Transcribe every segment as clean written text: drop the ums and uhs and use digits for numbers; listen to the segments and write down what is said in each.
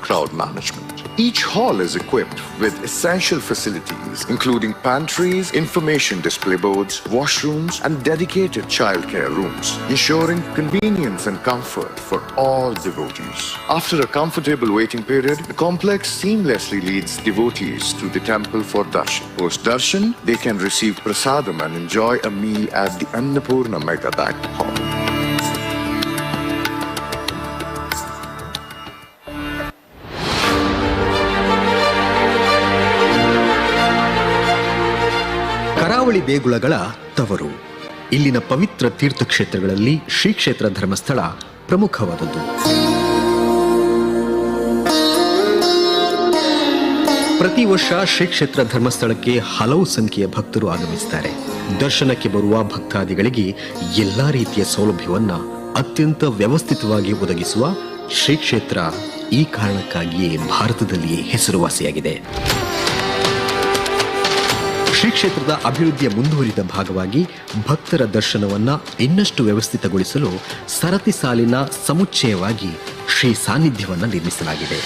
crowd management. Each hall is equipped with essential facilities, including pantries, information display boards, washrooms, and dedicated childcare rooms, ensuring convenience and comfort for all devotees. After a comfortable waiting period, the complex seamlessly leads devotees to the temple for darshan. Post darshan, they can receive prasadam and enjoy a meal at the Annapurna Mega Banquet Hall. ಕರಾವಳಿ ದೇಗುಲಗಳ ತವರು. ಇಲ್ಲಿನ ಪವಿತ್ರ ತೀರ್ಥಕ್ಷೇತ್ರಗಳಲ್ಲಿ ಶ್ರೀ ಕ್ಷೇತ್ರ ಧರ್ಮಸ್ಥಳ ಪ್ರಮುಖವಾದದ್ದು. ಪ್ರತಿ ವರ್ಷ ಶ್ರೀ ಕ್ಷೇತ್ರ ಧರ್ಮಸ್ಥಳಕ್ಕೆ ಹಲವು ಸಂಖ್ಯೆಯ ಭಕ್ತರು ಆಗಮಿಸುತ್ತಾರೆ. ದರ್ಶನಕ್ಕೆ ಬರುವ ಭಕ್ತಾದಿಗಳಿಗೆ ಎಲ್ಲಾ ರೀತಿಯ ಸೌಲಭ್ಯವನ್ನ ಅತ್ಯಂತ ವ್ಯವಸ್ಥಿತವಾಗಿ ಒದಗಿಸುವ ಶ್ರೀ ಕ್ಷೇತ್ರ ಈ ಕಾರಣಕ್ಕಾಗಿಯೇ ಭಾರತದಲ್ಲಿಯೇ ಹೆಸರುವಾಸಿಯಾಗಿದೆ. ಶ್ರೀ ಕ್ಷೇತ್ರದ ಅಭಿವೃದ್ಧಿಯ ಮುಂದುವರಿದ ಭಾಗವಾಗಿ ಭಕ್ತರ ದರ್ಶನವನ್ನ ಇನ್ನಷ್ಟು ವ್ಯವಸ್ಥಿತಗೊಳಿಸಲು ಸರತಿ ಸಾಲಿನ ಸಮುಚ್ಚಯವಾಗಿ ಶ್ರೀ ಸಾನ್ನಿಧ್ಯವನ್ನ ನಿರ್ಮಿಸಲಾಗಿದೆ.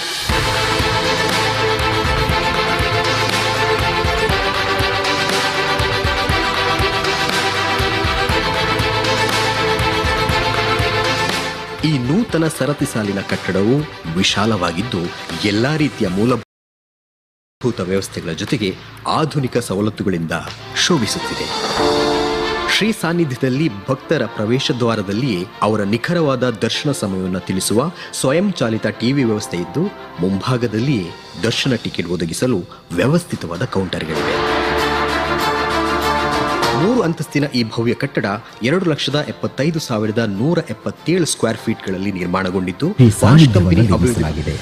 ಈ ನೂತನ ಸರತಿ ಸಾಲಿನ ಕಟ್ಟಡವು ವಿಶಾಲವಾಗಿದ್ದು ಎಲ್ಲಾ ರೀತಿಯ ಮೂಲಭೂತ ವ್ಯವಸ್ಥೆಗಳ ಜೊತೆಗೆ ಆಧುನಿಕ ಸವಲತ್ತುಗಳಿಂದ ಶೋಭಿಸುತ್ತಿದೆ. ಶ್ರೀ ಸಾನ್ನಿಧ್ಯದಲ್ಲಿ ಭಕ್ತರ ಪ್ರವೇಶ ದ್ವಾರದಲ್ಲಿಯೇ ಅವರ ನಿಖರವಾದ ದರ್ಶನ ಸಮಯವನ್ನು ತಿಳಿಸುವ ಸ್ವಯಂ ಚಾಲಿತ ಟಿವಿ ವ್ಯವಸ್ಥೆ ಇದ್ದು, ಮುಂಭಾಗದಲ್ಲಿಯೇ ದರ್ಶನ ಟಿಕೆಟ್ ಒದಗಿಸಲು ವ್ಯವಸ್ಥಿತವಾದ ಕೌಂಟರ್ಗಳಿವೆ. 3 ಅಂತಸ್ತಿನ ಈ ಭವ್ಯ ಕಟ್ಟಡ 2,75,177 ಸ್ಕ್ವೇರ್ ಫೀಟ್ಗಳಲ್ಲಿ ನಿರ್ಮಾಣಗೊಂಡಿದ್ದು ಬಾಷ್ ಕಂಪನಿ ಅಭಿವೃದ್ಧಿಯಾಗಿದೆ.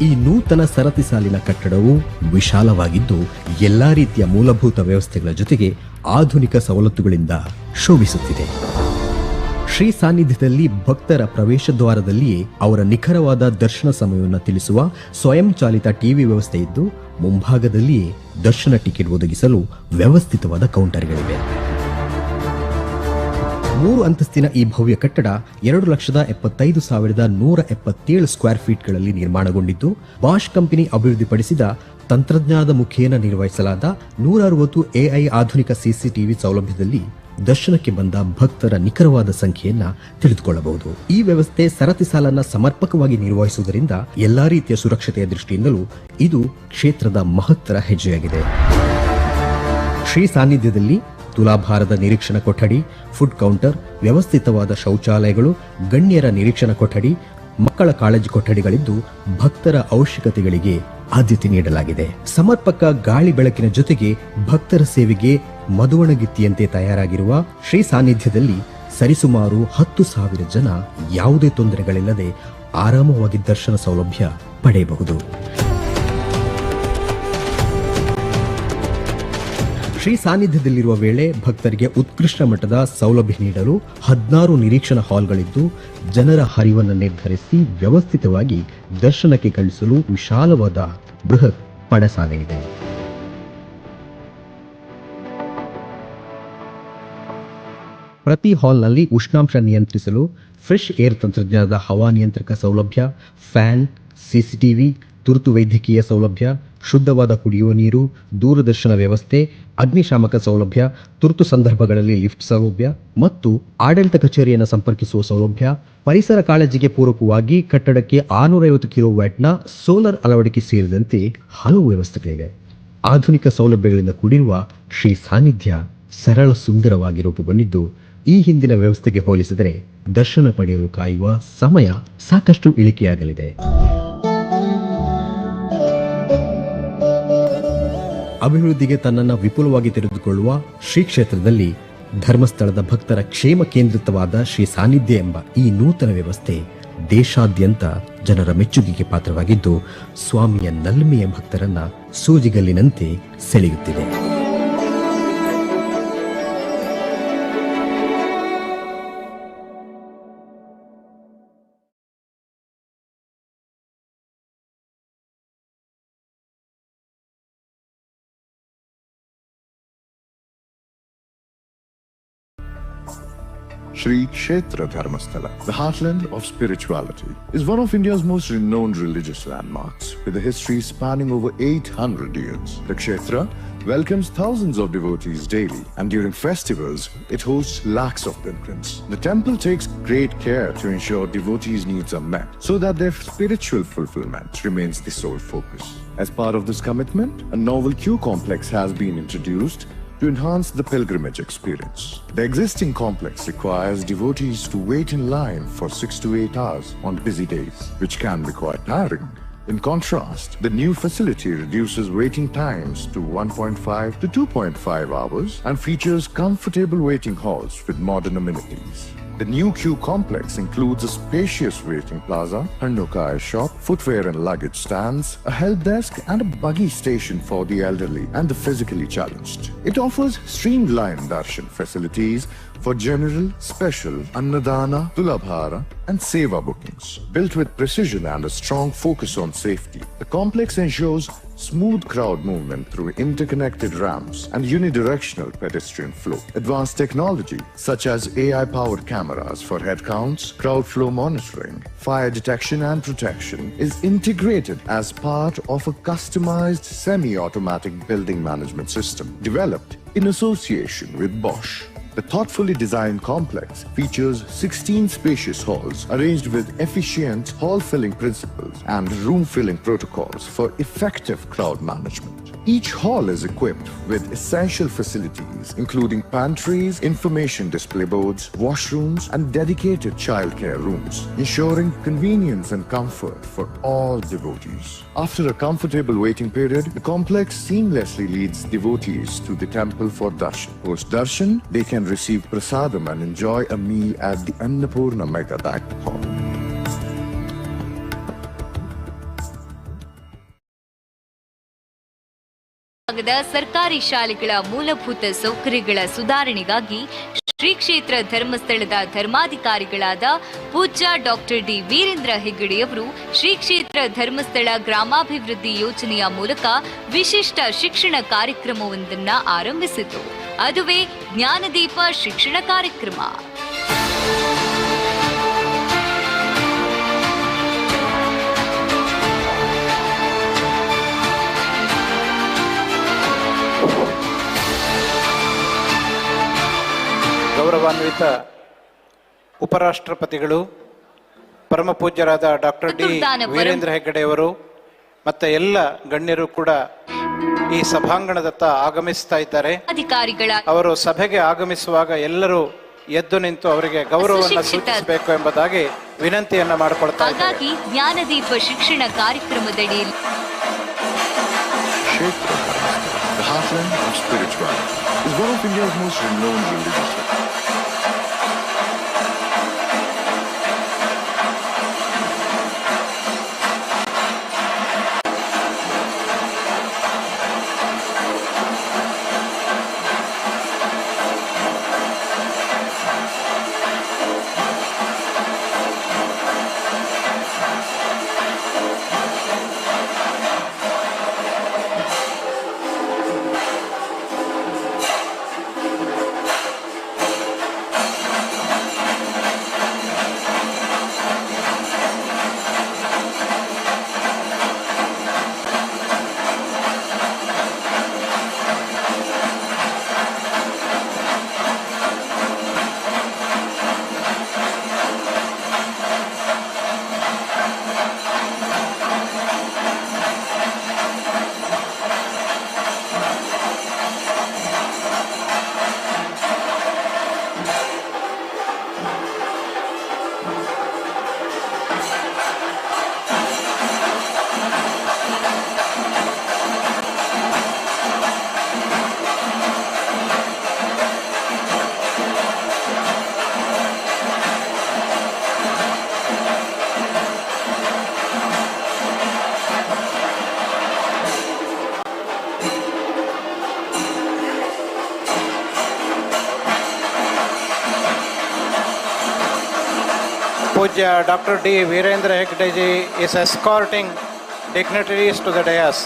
ಈ ನೂತನ ಸರತಿ ಸಾಲಿನ ಕಟ್ಟಡವು ವಿಶಾಲವಾಗಿದ್ದು ಎಲ್ಲಾ ರೀತಿಯ ಮೂಲಭೂತ ವ್ಯವಸ್ಥೆಗಳ ಜೊತೆಗೆ ಆಧುನಿಕ ಸವಲತ್ತುಗಳಿಂದ ಶೋಭಿಸುತ್ತಿದೆ. ಶ್ರೀ ಸಾನ್ನಿಧ್ಯದಲ್ಲಿ ಭಕ್ತರ ಪ್ರವೇಶ ದ್ವಾರದಲ್ಲಿಯೇ ಅವರ ನಿಖರವಾದ ದರ್ಶನ ಸಮಯವನ್ನು ತಿಳಿಸುವ ಸ್ವಯಂ ಚಾಲಿತ ಟಿವಿ ವ್ಯವಸ್ಥೆ ಇದ್ದು, ಮುಂಭಾಗದಲ್ಲಿಯೇ ದರ್ಶನ ಟಿಕೆಟ್ ಒದಗಿಸಲು ವ್ಯವಸ್ಥಿತವಾದ ಕೌಂಟರ್ಗಳಿವೆ. 3 ಅಂತಸ್ತಿನ ಈ ಭವ್ಯ ಕಟ್ಟಡ 2,75,177 ಸ್ಕ್ವೇರ್ ಫೀಟ್ಗಳಲ್ಲಿ ನಿರ್ಮಾಣಗೊಂಡಿದ್ದು, ಬಾಷ್ ಕಂಪನಿ ಅಭಿವೃದ್ಧಿಪಡಿಸಿದ ತಂತ್ರಜ್ಞಾನದ ಮುಖೇನ ನಿರ್ವಹಿಸಲಾದ 160 AI ಆಧುನಿಕ CCTV ಸೌಲಭ್ಯದಲ್ಲಿ ದರ್ಶನಕ್ಕೆ ಬಂದ ಭಕ್ತರ ನಿಖರವಾದ ಸಂಖ್ಯೆಯನ್ನ ತಿಳಿದುಕೊಳ್ಳಬಹುದು. ಈ ವ್ಯವಸ್ಥೆ ಸರತಿ ಸಾಲನ್ನ ಸಮರ್ಪಕವಾಗಿ ನಿರ್ವಹಿಸುವುದರಿಂದ ಎಲ್ಲಾ ರೀತಿಯ ಸುರಕ್ಷತೆಯ ದೃಷ್ಟಿಯಿಂದಲೂ ಇದು ಕ್ಷೇತ್ರದ ಮಹತ್ತರ ಹೆಜ್ಜೆಯಾಗಿದೆ. ಶ್ರೀ ಸಾನ್ನಿಧ್ಯದಲ್ಲಿ ತುಲಾಭಾರದ ನಿರೀಕ್ಷಣಾ ಕೊಠಡಿ, ಫುಡ್ ಕೌಂಟರ್, ವ್ಯವಸ್ಥಿತವಾದ ಶೌಚಾಲಯಗಳು, ಗಣ್ಯರ ನಿರೀಕ್ಷಣಾ ಕೊಠಡಿ, ಮಕ್ಕಳ ಕಾಳಜಿ ಕೊಠಡಿಗಳಿದ್ದು ಭಕ್ತರ ಅವಶ್ಯಕತೆಗಳಿಗೆ ಆದ್ಯತೆ ನೀಡಲಾಗಿದೆ. ಸಮರ್ಪಕ ಗಾಳಿ ಬೆಳಕಿನ ಜೊತೆಗೆ ಭಕ್ತರ ಸೇವೆಗೆ ಮದುವಣಗಿತ್ತಿಯಂತೆ ತಯಾರಾಗಿರುವ ಶ್ರೀ ಸಾನ್ನಿಧ್ಯದಲ್ಲಿ ಸರಿಸುಮಾರು 10,000 ಜನ ಯಾವುದೇ ತೊಂದರೆಗಳಿಲ್ಲದೆ ಆರಾಮವಾಗಿ ದರ್ಶನ ಸೌಲಭ್ಯ ಪಡೆಯಬಹುದು. ಶ್ರೀ ಸಾನ್ನಿಧ್ಯದಲ್ಲಿರುವ ವೇಳೆ ಭಕ್ತರಿಗೆ ಉತ್ಕೃಷ್ಟ ಮಟ್ಟದ ಸೌಲಭ್ಯ ನೀಡಲು 16 ನಿರೀಕ್ಷಣಾ ಹಾಲ್ಗಳಿದ್ದು, ಜನರ ಹರಿವನ್ನು ನಿರ್ಧರಿಸಿ ವ್ಯವಸ್ಥಿತವಾಗಿ ದರ್ಶನಕ್ಕೆ ಕಳಿಸಲು ವಿಶಾಲವಾದ ಬೃಹತ್ ಪಡಸಾಲೆ ಇದೆ. ಪ್ರತಿ ಹಾಲ್ನಲ್ಲಿ ಉಷ್ಣಾಂಶ ನಿಯಂತ್ರಿಸಲು ಫ್ರೆಶ್ ಏರ್ ತಂತ್ರಜ್ಞಾನದ ಹವಾನಿಯಂತ್ರಕ ಸೌಲಭ್ಯ, ಫ್ಯಾನ್, ಸಿಸಿಟಿವಿ, ತುರ್ತು ವೈದ್ಯಕೀಯ ಸೌಲಭ್ಯ, ಶುದ್ಧವಾದ ಕುಡಿಯುವ ನೀರು, ದೂರದರ್ಶನ ವ್ಯವಸ್ಥೆ, ಅಗ್ನಿಶಾಮಕ ಸೌಲಭ್ಯ, ತುರ್ತು ಸಂದರ್ಭಗಳಲ್ಲಿ ಲಿಫ್ಟ್ ಸೌಲಭ್ಯ ಮತ್ತು ಆಡಳಿತ ಕಚೇರಿಯನ್ನು ಸಂಪರ್ಕಿಸುವ ಸೌಲಭ್ಯ, ಪರಿಸರ ಕಾಳಜಿಗೆ ಪೂರಕವಾಗಿ ಕಟ್ಟಡಕ್ಕೆ 650 ಕಿಲೋವ್ಯಾಟ್ನ ಸೋಲಾರ್ ಅಳವಡಿಕೆ ಸೇರಿದಂತೆ ಹಲವು ವ್ಯವಸ್ಥೆಗಳಿವೆ. ಆಧುನಿಕ ಸೌಲಭ್ಯಗಳಿಂದ ಕೂಡಿರುವ ಶ್ರೀ ಸಾನ್ನಿಧ್ಯ ಸರಳ ಸುಂದರವಾಗಿ ರೂಪುಗೊಂಡಿದ್ದು, ಈ ಹಿಂದಿನ ವ್ಯವಸ್ಥೆಗೆ ಹೋಲಿಸಿದರೆ ದರ್ಶನ ಪಡೆಯಲು ಕಾಯುವ ಸಮಯ ಸಾಕಷ್ಟು ಇಳಿಕೆಯಾಗಲಿದೆ. ಅಭಿವೃದ್ಧಿಗೆ ತನ್ನನ್ನು ವಿಪುಲವಾಗಿ ತೆರೆದುಕೊಳ್ಳುವ ಶ್ರೀ ಕ್ಷೇತ್ರದಲ್ಲಿ ಧರ್ಮಸ್ಥಳದ ಭಕ್ತರ ಕ್ಷೇಮ ಕೇಂದ್ರಿತವಾದ ಶ್ರೀ ಸಾನ್ನಿಧ್ಯ ಎಂಬ ಈ ನೂತನ ವ್ಯವಸ್ಥೆ ದೇಶಾದ್ಯಂತ ಜನರ ಮೆಚ್ಚುಗೆಗೆ ಪಾತ್ರವಾಗಿದ್ದು, ಸ್ವಾಮಿಯ ನಲ್ಮೆಯ ಭಕ್ತರನ್ನ ಸೂಜಿಗಲ್ಲಿನಂತೆ ಸೆಳೆಯುತ್ತಿದೆ. Shri Kshetra Dharmasthala, the heartland of spirituality, is one of India's most renowned religious landmarks, with a history spanning over 800 years. The Kshetra welcomes thousands of devotees daily, and during festivals, it hosts lakhs of pilgrims. The temple takes great care to ensure devotees' needs are met, so that their spiritual fulfillment remains the sole focus. As part of this commitment, a novel queue complex has been introduced to enhance the pilgrimage experience. The existing complex requires devotees to wait in line for 6 to 8 hours on busy days, which can be quite tiring. In contrast, the new facility reduces waiting times to 1.5 to 2.5 hours and features comfortable waiting halls with modern amenities. The new queue complex includes a spacious waiting plaza, Hanukaya shop, footwear and luggage stands, a help desk, and a buggy station for the elderly and the physically challenged. It offers streamlined darshan facilities for general, special, Annadana, Tulabhara, and Seva bookings. Built with precision and a strong focus on safety, the complex ensures smooth crowd movement through interconnected ramps and unidirectional pedestrian flow. Advanced technology such as AI-powered cameras for head counts, crowd flow monitoring, fire detection and protection is integrated as part of a customized semi-automatic building management system developed in association with Bosch. The thoughtfully designed complex features 16 spacious halls arranged with efficient hall-filling principles and room-filling protocols for effective crowd management. Each hall is equipped with essential facilities including pantries, information display boards, washrooms, and dedicated childcare rooms, ensuring convenience and comfort for all devotees. After a comfortable waiting period, the complex seamlessly leads devotees to the temple for darshan. Post darshan, they can receive prasadam and enjoy a meal at the Annapurna Mega Banquet Hall. ಸರ್ಕಾರಿ ಶಾಲೆಗಳ ಮೂಲಭೂತ ಸೌಕರ್ಯಗಳ ಸುಧಾರಣೆಗಾಗಿ ಶ್ರೀ ಕ್ಷೇತ್ರ ಧರ್ಮಸ್ಥಳದ ಧರ್ಮಾಧಿಕಾರಿಗಳಾದ ಪೂಜ್ಯ doctor D Veerendra ಹೆಗ್ಗಡೆಯವರು Shri ಕ್ಷೇತ್ರ ಧರ್ಮಸ್ಥಳ ಗ್ರಾಮಾಭಿವೃದ್ಧಿ ಯೋಜನೆಯ ಮೂಲಕ ವಿಶಿಷ್ಟ ಶಿಕ್ಷಣ ಕಾರ್ಯಕ್ರಮವೊಂದನ್ನು ಆರಂಭಿಸಿತು. ಅದುವೇ ಜ್ಞಾನದೀಪ ಶಿಕ್ಷಣ ಕಾರ್ಯಕ್ರಮ. ಗೌರವಾನ್ವಿತ ಉಪರಾಷ್ಟ್ರಪತಿಗಳು, ಪರಮ ಪೂಜ್ಯರಾದ ಡಾಕ್ಟರ್ ಡಿ ವೀರೇಂದ್ರ ಹೆಗ್ಗಡೆಯವರು ಮತ್ತೆ ಎಲ್ಲ ಗಣ್ಯರು ಕೂಡ ಈ ಸಭಾಂಗಣದತ್ತ ಆಗಮಿಸ್ತಾ ಇದ್ದಾರೆ. ಅವರು ಸಭೆಗೆ ಆಗಮಿಸುವಾಗ ಎಲ್ಲರೂ ಎದ್ದು ನಿಂತು ಅವರಿಗೆ ಗೌರವವನ್ನು ಸೂಚಿಸಬೇಕು ಎಂಬುದಾಗಿ ವಿನಂತಿಯನ್ನ ಮಾಡಿಕೊಳ್ತಾ ಇದ್ದಾರೆ. ಜ್ಞಾನದೀಪ ಶಿಕ್ಷಣ ಕಾರ್ಯಕ್ರಮದಡಿ The heartland of spirituality is one of India's most renowned religious. Pujya Dr. D. Virendra Hegdeji is escorting dignitaries to the dais.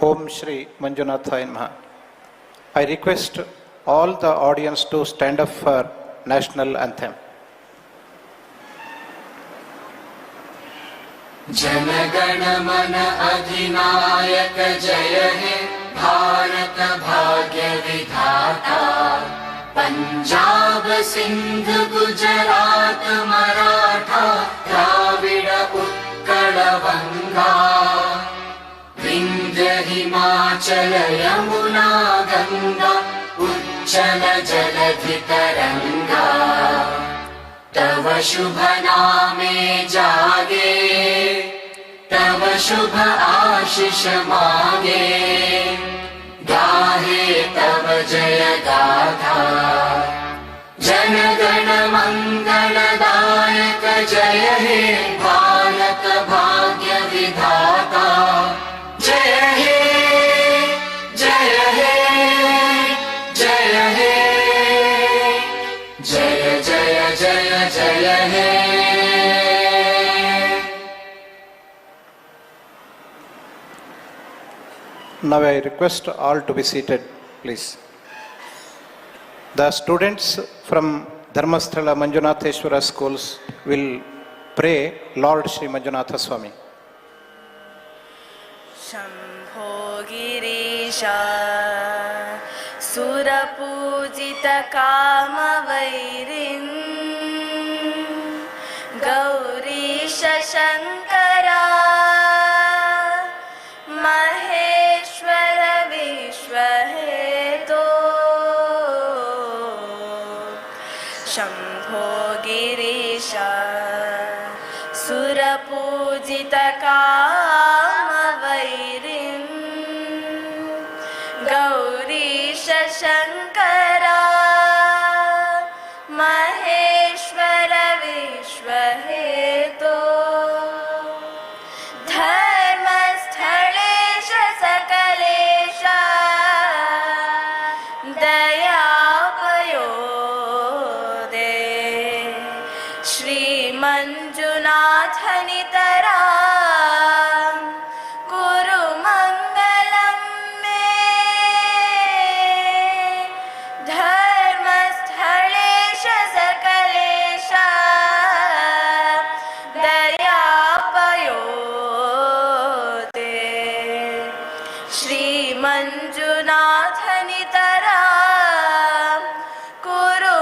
Om Shri Manjunathaya Namaha. I request all the audience to stand up for national anthem. जनगण मन अधिनायक जय हे भारत भाग्य विधाता पंजाब सिंध गुजरात मराठा द्राविड़ उत्कल बंगा विंध्य हिमाचल यमुना गंगा उच्चल जलधि तरंगा तव शुभ नामे जागे तव शुभ आशीष मागे गाहे तव जय गाथा जनगण मंगलदायक जय हे भारत भाग्य विधाता जय हे जय हे जय हे जय जय जय जय हे. Now I request all to be seated, please. The students from Dharmasthala Manjunatheshwara schools will pray Lord Shri Manjunatha Swami. Shambho Girisha सुरपूजितकामवैरिन् Gourish Shankara Maheshwar विश्वहेतो Shambho Girisha सुरपूजितकामवैरिन् Gourish Shankara Maheshwar विश्वहेतो धर्मस्थलेश Sakalesh दयापयोदे श्रीमञ्जुनाथनितरा कुरु मङ्गलं मे धर्मस्थलेश सकलेश दयापयोदे श्रीमञ्जुनाथनितरा कुरु.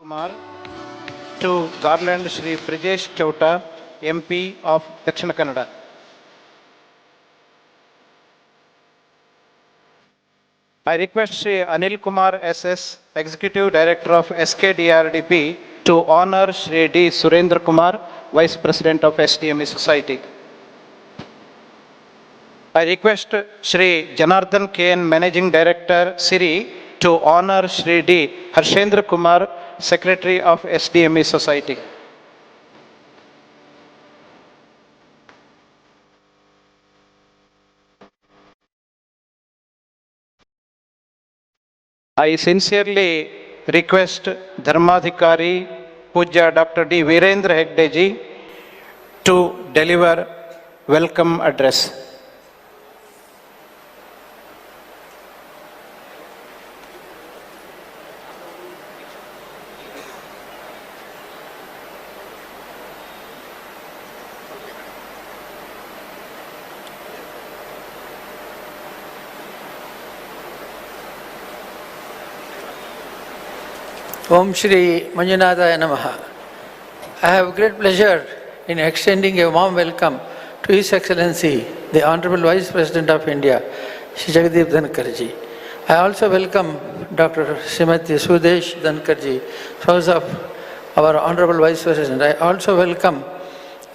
Kumar to garland Shri Brijesh Chauta, MP of Dakshina Kannada. I request Shri Anil Kumar SS, Executive Director of SKDRDP, to honor Shri D. Surendra Kumar, Vice President of SDME Society. I request Shri Janardhan KN, Managing Director, Siri, to honor Shri D. Harshendra Kumar, Secretary of SDME Society. I sincerely request Dharmadhikari Pujya Dr. D. Virendra Hegde ji to deliver welcome address. Om Shri Manjunataya Namaha. I have great pleasure in extending a warm welcome to His Excellency, the Honorable Vice President of India, Shri Jagdeep Dhankarji. I also welcome Dr. Srimati Sudesh Dhankarji, spouse of our Honorable Vice President. I also welcome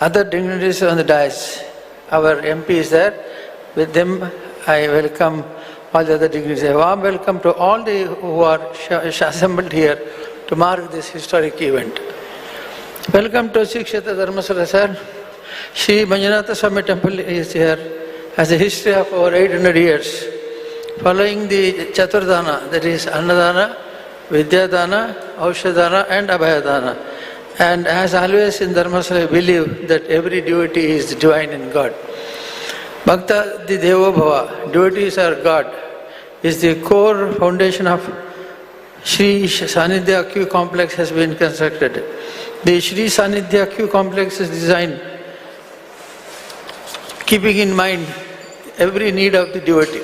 other dignitaries on the dais. Our MP is there. With them, I welcome all the other dignitaries. A warm welcome to all who are assembled here to mark this historic event. Welcome to Sri Kshetra Dharmasala, sir. Sri Manjunatha Swami Temple is here, has a history of over 800 years. Following the Chaturdana, that is Annadana, Vidyadana, Aushadana and Abhayadana. And as always in Dharmasala, I believe that every devotee is divine in God. Bhakta di Devo Bhava, devotees are God, is the core foundation of Shri Sanidhya Q complex has been constructed. The Shri Sanidhya Q complex is designed keeping in mind every need of the devotee.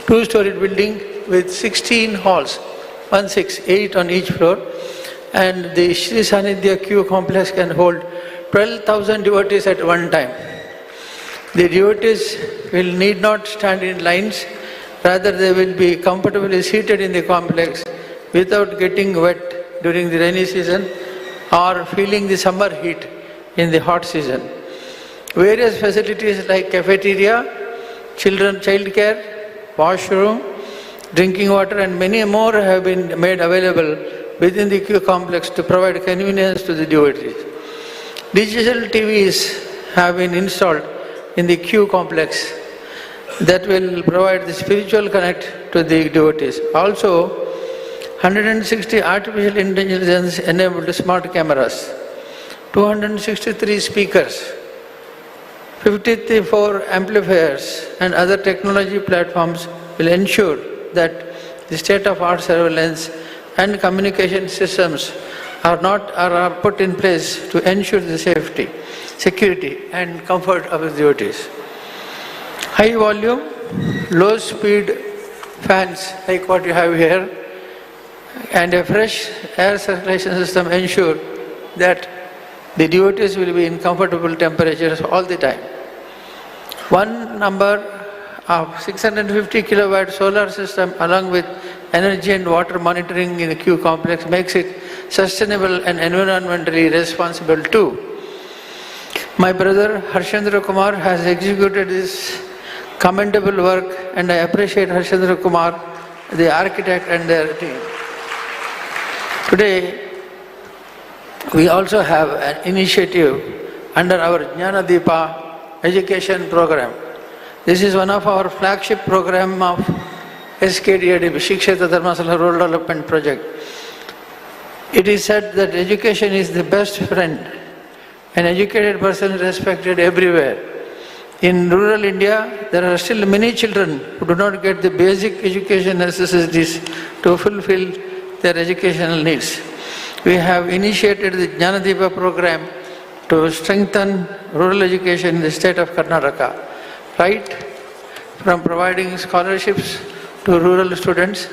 Two-storied building with 16 halls, 8 on each floor, and the Shri Sanidhya Q complex can hold 12,000 devotees at one time. The devotees will need not stand in lines, rather they will be comfortably seated in the complex without getting wet during the rainy season or feeling the summer heat in the hot season. Various facilities like cafeteria, child care, washroom, drinking water and many more have been made available within the Q complex to provide convenience to the devotees. Digital TVs have been installed in the Q complex that will provide the spiritual connect to the devotees. Also, 160 artificial intelligence enabled smart cameras, 263 speakers, 54 amplifiers and other technology platforms will ensure that the state-of-art surveillance and communication systems are put in place to ensure the safety, security and comfort of the devotees. High volume, low speed fans like what you have here and a fresh air circulation system ensure that the devotees will be in comfortable temperatures all the time. One number of 650 kilowatt solar system along with energy and water monitoring in the Q complex makes it sustainable and environmentally responsible too. My brother Harshendra Kumar has executed this commendable work and I appreciate Harshendra Kumar, the architect and their team. Today, we also have an initiative under our Jnana Deepa education program. This is one of our flagship program of SKDAD, Shri Kshetra Dharmasala Rural Development Project. It is said that education is the best friend. An educated person is respected everywhere. In rural India, there are still many children who do not get the basic education necessities to fulfill their educational needs. We have initiated the Jnana Deepa program to strengthen rural education in the state of Karnataka, right from providing scholarships to rural students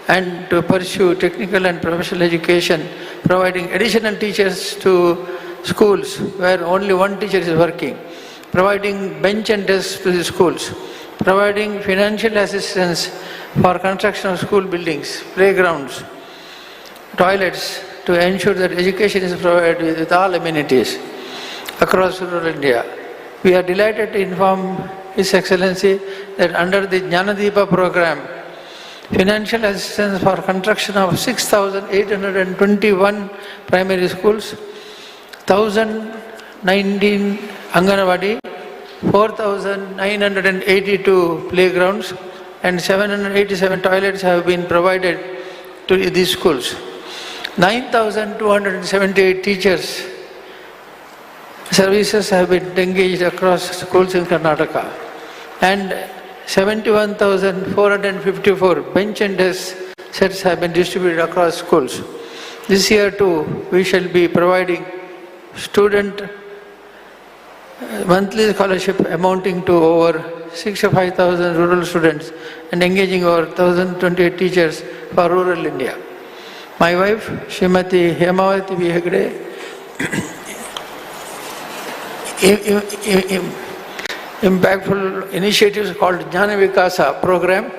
and to pursue technical and professional education, providing additional teachers to schools where only one teacher is working, providing bench and desks to the schools, providing financial assistance for construction of school buildings, playgrounds, toilets to ensure that education is provided with all amenities across rural India. We are delighted to inform His Excellency that under the Jnana Deepa program, financial assistance for construction of 6,821 primary schools, 1,019 Anganwadi, 4,982 playgrounds and 787 toilets have been provided to these schools. 9,278 teachers services have been engaged across schools in Karnataka and 71,454 bench and desk sets have been distributed across schools. This year too, we shall be providing student monthly scholarship amounting to over 65,000 rural students and engaging over 1,028 teachers for rural India. My wife, Srimati Hemavati V. Hegde, impactful initiatives called Jnana Vikasa program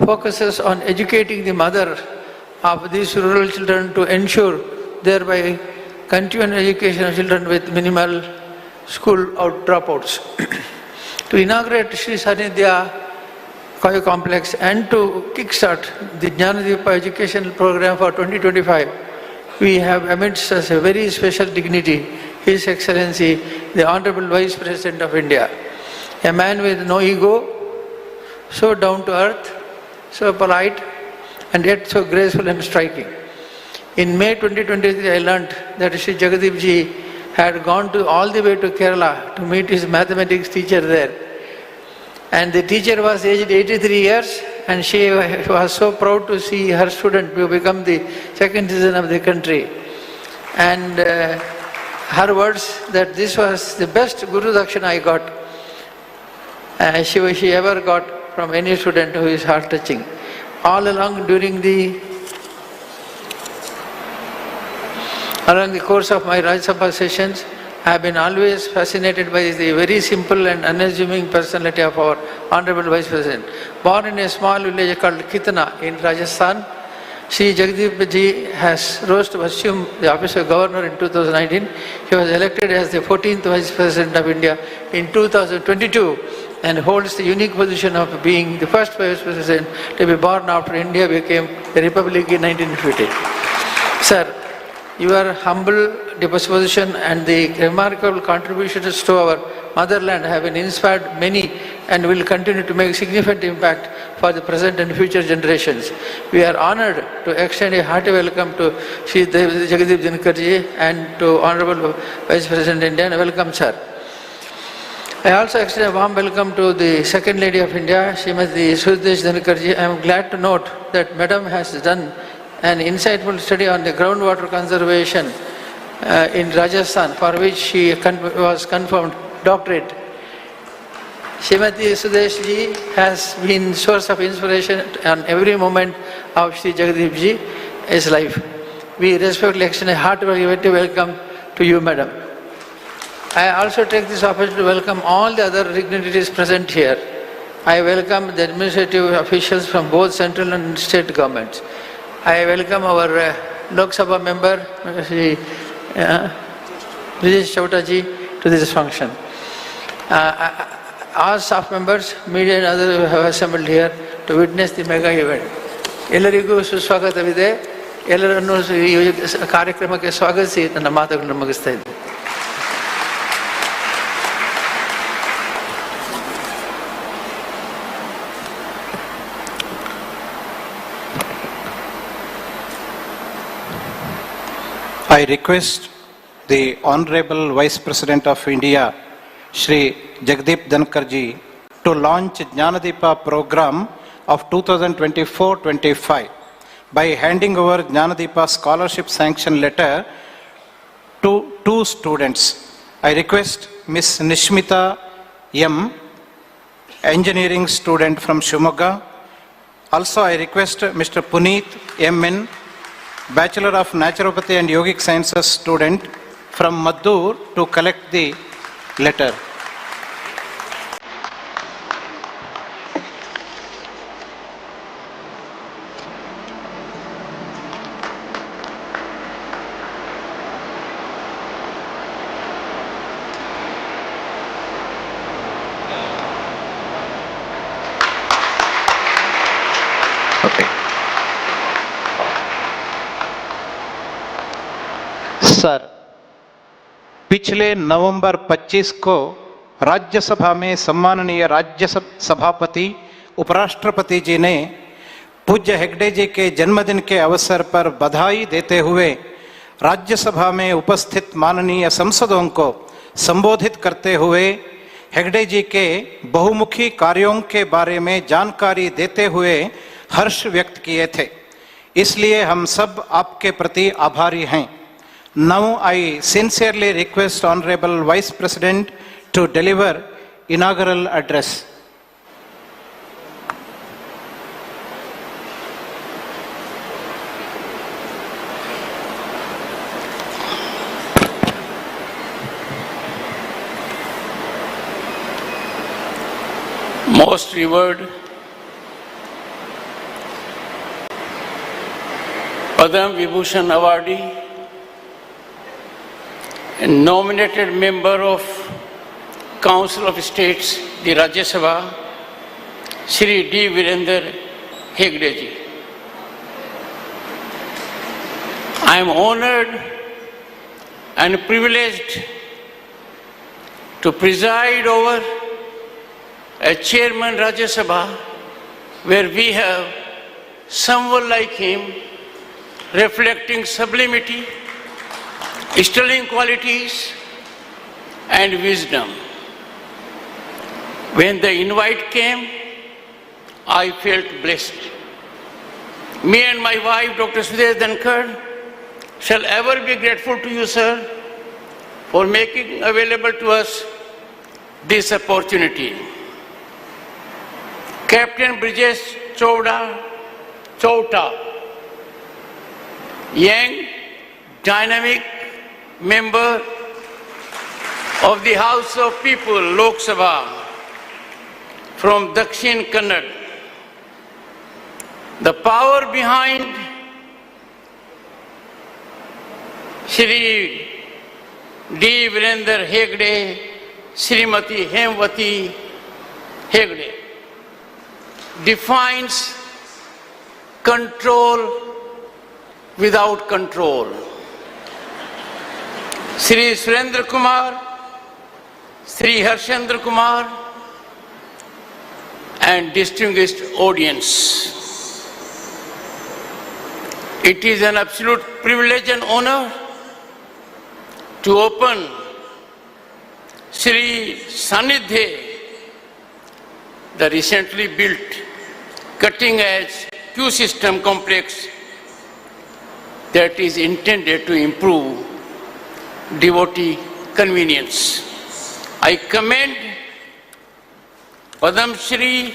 focuses on educating the mother of these rural children to ensure thereby continuing education of children with minimal school out dropouts. To inaugurate Sri Sanidhya Kaya Complex and to kickstart the Jnanadeepa educational program for 2025, we have amidst us a very special dignity, His Excellency, the Honorable Vice President of India, a man with no ego, so down to earth, so polite, and yet so graceful and striking. In May 2023, I learnt that Sri Jagadeep ji had gone all the way to Kerala to meet his mathematics teacher there. And the teacher was aged 83 years, and she was so proud to see her student to become the second citizen of the country. And her words that this was the best Guru Dakshina I got, she ever got from any student who is heart-touching. All along during the course of my Rajya Sabha sessions, I have been always fascinated by the very simple and unassuming personality of our Honorable Vice President. Born in a small village called Kitana in Rajasthan, Sri Jagadeep ji has rose to assume the office of Governor in 2019. He was elected as the 14th Vice President of India in 2022 and holds the unique position of being the first Vice President to be born after India became a republic in 1950. Sir, your humble disposition and the remarkable contributions to our motherland have inspired many and will continue to make significant impact for the present and future generations. We are honored to extend a hearty welcome to Sri Jagadeep Dhankarji and to Honorable Vice President India. Welcome, sir. I also extend a warm welcome to the Second Lady of India, Srimati Sudesh Dhankarji. I am glad to note that Madam has done an insightful study on the groundwater conservation in Rajasthan, for which she was confirmed doctorate. Srimati Sudesh ji has been source of inspiration on every moment of Sri Jagadeep ji's life. We respectfully extend a hearty welcome to you, Madam. I also take this opportunity to welcome all the other dignitaries present here. I welcome the administrative officials from both central and state governments. I welcome our Lok Sabha member, Shri Brijesh Chauta ji, to this function. All staff members, media and others who have assembled here to witness the mega event. ಎಲ್ಲರಿಗೂ ಸುಸ್ವಾಗತವಿದೆ. ಎಲ್ಲರನ್ನೂ ಈ ಕಾರ್ಯಕ್ರಮಕ್ಕೆ ಸ್ವಾಗತಿಸಿ ನನ್ನ ಮಾತುಗಳನ್ನು ಮುಗಿಸ್ತಾ ಇದ್ದೇನೆ. I request the Honorable Vice President of India, Shri Jagadeep Dhankarji, to launch Jnanadeepa program of 2024-25 by handing over Jnanadeepa scholarship sanction letter to two students. I request Ms. Nishmita M., engineering student from Shimoga. Also, I request Mr. Puneet M.N., Bachelor of Naturopathy and Yogic Sciences student from Maddur, to collect the letter. Sir, पिछले नवंबर 25 को राज्यसभा में सम्माननीय राज्य सभापति उपराष्ट्रपति जी ने पूज्य हेगड़े जी के जन्मदिन के अवसर पर बधाई देते हुए राज्यसभा में उपस्थित माननीय सांसदों को संबोधित करते हुए हेगड़े जी के बहुमुखी कार्यों के बारे में जानकारी देते हुए हर्ष व्यक्त किए थे। इसलिए हम सब आपके प्रति आभारी हैं। Now I sincerely request Honorable Vice President to deliver inaugural address. Most revered Padam Vibhushan awardee and nominated member of Council of States, the Rajya Sabha, Shri D. Virender Hegde ji. I am honored and privileged to preside over a chairman Rajya Sabha where we have someone like him reflecting sublimity, sterling qualities and wisdom. When the invite came, I felt blessed. Me and my wife, Dr. Sudesh Dhankar, shall ever be grateful to you, sir, for making available to us this opportunity. Captain Brijesh Chowta, young, dynamic member of the House of People, Lok Sabha, from Dakshin Kannada. The power behind Shri D. Virender Hegde, Srimati Hemwati Hegde defines control without control. Shri Surendra Kumar, Shri Harshendra Kumar, and distinguished audience. It is an absolute privilege and honor to open Shri Sanidhe, the recently built cutting-edge queue system complex that is intended to improve devotee convenience. I commend Padam Shri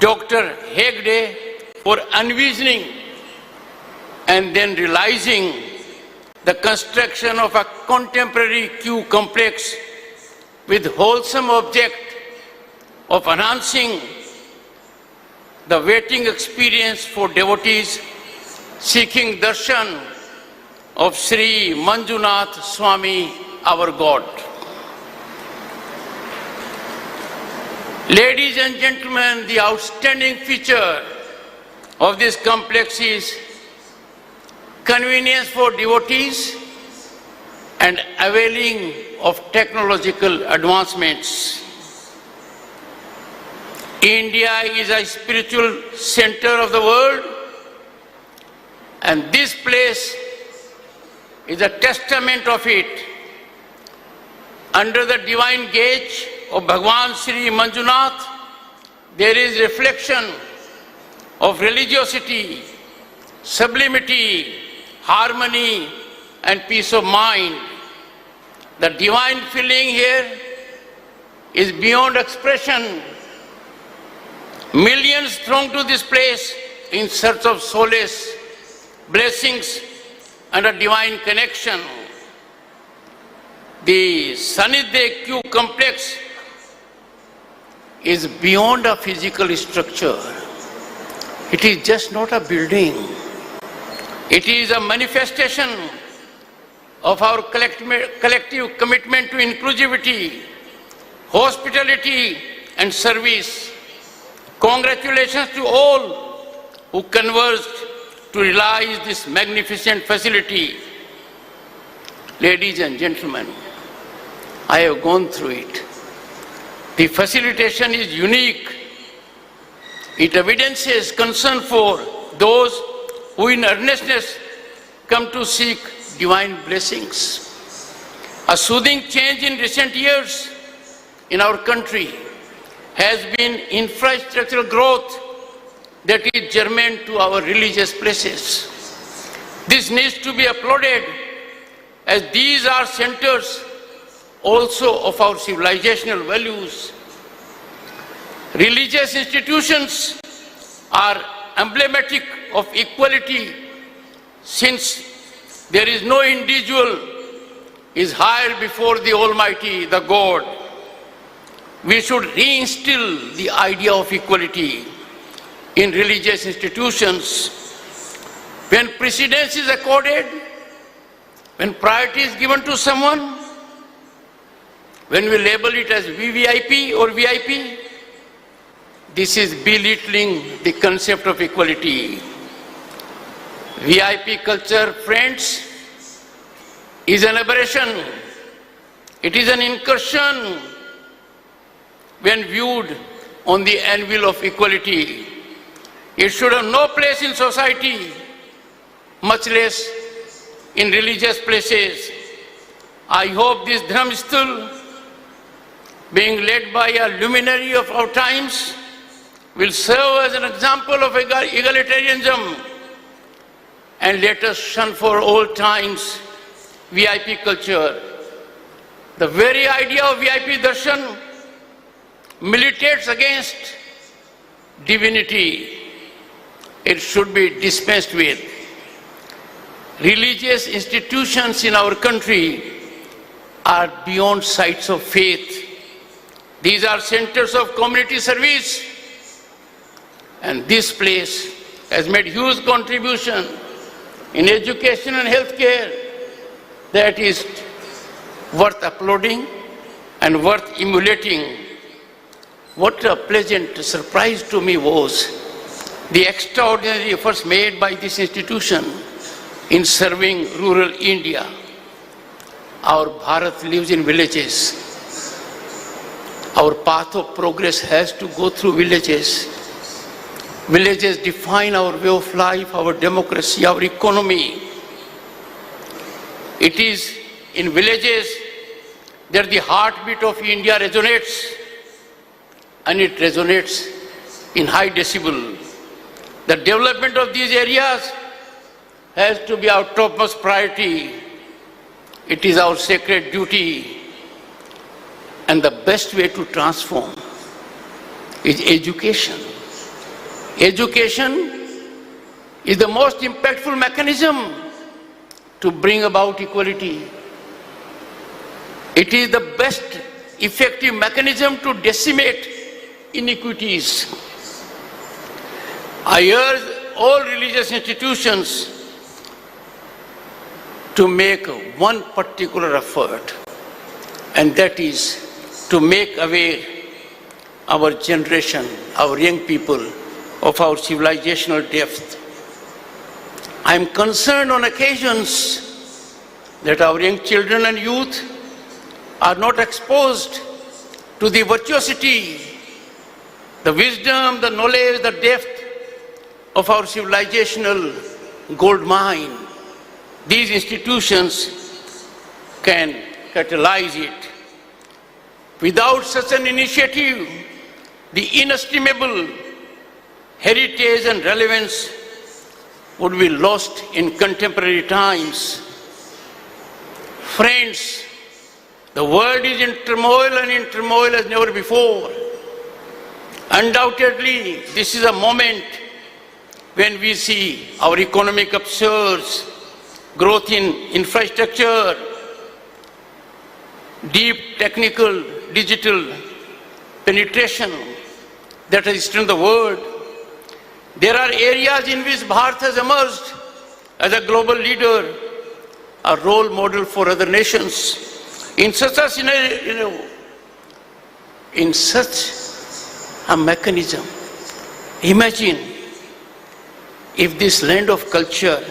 Dr. Hegde for envisioning and then realizing the construction of a contemporary queue complex with wholesome object of enhancing the waiting experience for devotees seeking darshan of Sri Manjunath Swami, our God. Ladies and gentlemen, the outstanding feature of this complex is convenience for devotees and availing of technological advancements. India is a spiritual center of the world, and this place is a testament of it. Under the divine gauge of Bhagwan Sri Manjunath, there is reflection of religiosity, sublimity, harmony, and peace of mind. The divine feeling here is beyond expression. Millions throng to this place in search of solace, blessings, and a divine connection. The Sanidhe Q complex is beyond a physical structure. It is just not a building. It is a manifestation of our collective commitment to inclusivity, hospitality, and service. Congratulations to all who converged to realize this magnificent facility. Ladies and gentlemen, I have gone through it. The facilitation is unique. It evidences concern for those who in earnestness come to seek divine blessings. A soothing change in recent years in our country has been infrastructural growth that is germane to our religious places. This needs to be applauded, as these are centers also of our civilizational values. Religious institutions are emblematic of equality, since there is no individual is higher before the Almighty, the God. we should reinstill the idea of equality in religious institutions. When precedence is accorded, when priority is given to someone, when we label it as VVIP or VIP, this is belittling the concept of equality. VIP culture, friends, is an aberration. It is an incursion when viewed on the anvil of equality. It should have no place in society, much less in religious places. I hope this Dharmasthal, being led by a luminary of our times, will serve as an example of egalitarianism, and let us shun for all times VIP culture. The very idea of VIP darshan militates against divinity. It should be dispensed with. Religious institutions in our country are beyond sites of faith. These are centers of community service, and this place has made huge contribution in education and healthcare that is worth applauding and worth emulating. What a pleasant surprise to me was the extraordinary efforts made by this institution in serving rural India. Our Bharat lives in villages. Our path of progress has to go through villages. Villages define our way of life, our democracy, our economy. It is in villages that the heartbeat of India resonates, and it resonates in high decibel. The development of these areas has to be our topmost priority. It is our sacred duty. And the best way to transform is education. Education is the most impactful mechanism to bring about equality. It is the best effective mechanism to decimate inequities. I urge all religious institutions to make one particular effort, and that is to make aware our generation, our young people, of our civilizational depth. I am concerned on occasions that our young children and youth are not exposed to the virtuosity, the wisdom, the knowledge, the depth of our civilizational gold mine. These institutions can catalyze it. Without such an initiative, the inestimable heritage and relevance would be lost in contemporary times. Friends, the world is in turmoil and in turmoil as never before. Undoubtedly, this is a moment when we see our economic upsurge, growth in infrastructure, deep technical, digital penetration that has extended the world. There are areas in which Bharat has emerged as a global leader, a role model for other nations. In such a scenario, in such a mechanism, imagine if this land of culture,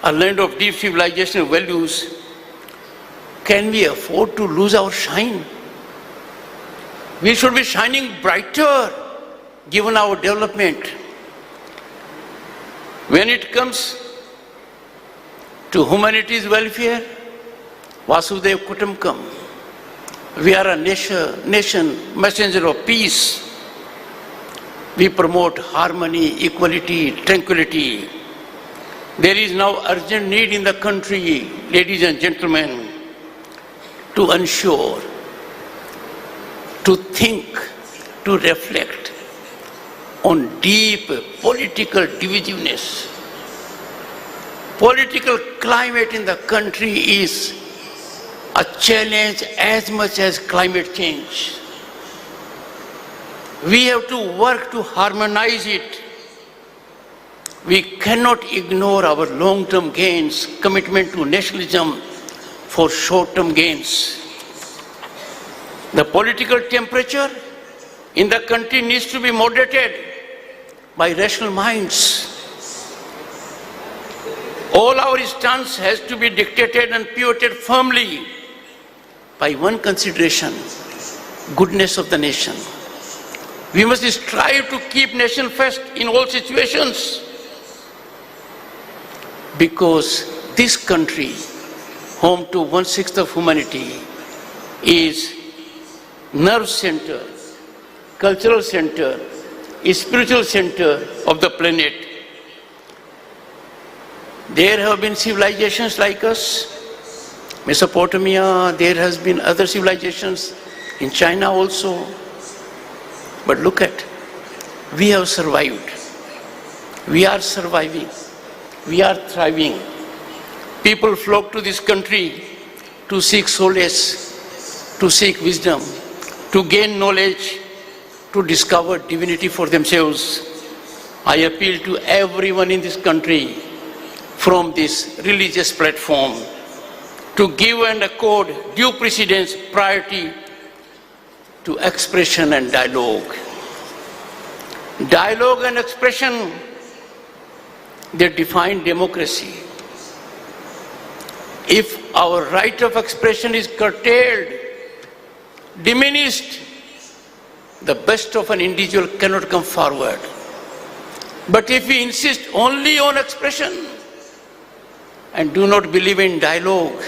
a land of deep civilizational values, can we afford to lose our shine? We should be shining brighter given our development. When it comes to humanity's welfare, Vasudev Kutumbakam, we are a nation messenger of peace. We promote harmony, equality, tranquility. There is now urgent need in the country, ladies and gentlemen, to ensure, to think, to reflect on deep political divisiveness. Political climate in the country is a challenge as much as climate change. We have to work to harmonize it. We cannot ignore our long-term gains, commitment to nationalism for short-term gains. The political temperature in the country needs to be moderated by rational minds. All our stance has to be dictated and pivoted firmly by one consideration: goodness of the nation. We must strive to keep nation first in all situations, because this country, home to 1/6 of humanity, is nerve center, cultural center, spiritual center of the planet. There have been civilizations like us, Mesopotamia, there has been other civilizations in China also. But look at, we have survived. We are surviving. We are thriving. People flock to this country to seek solace, to seek wisdom, to gain knowledge, to discover divinity for themselves. I appeal to everyone in this country from this religious platform to give and accord due precedence, priority to expression and dialogue. Dialogue and expression, they define democracy. If our right of expression is curtailed, diminished, the best of an individual cannot come forward. But if we insist only on expression and do not believe in dialogue,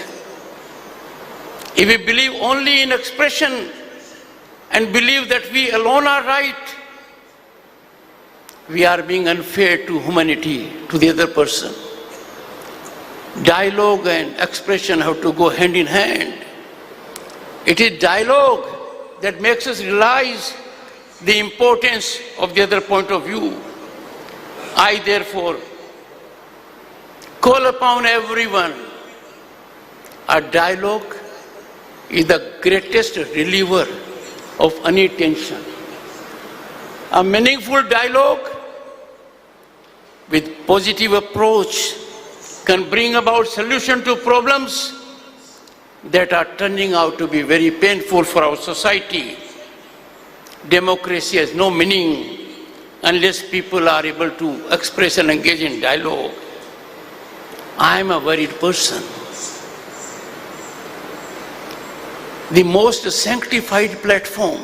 if we believe only in expression and believe that we alone are right, we are being unfair to humanity, to the other person. Dialogue and expression have to go hand in hand. It is dialogue that makes us realize the importance of the other point of view. I therefore call upon everyone. A dialogue is the greatest reliever of any tension. A meaningful dialogue with positive approach can bring about solution to problems that are turning out to be very painful for our society. Democracy has no meaning unless people are able to express and engage in dialogue. I am a worried person. The most sanctified platform,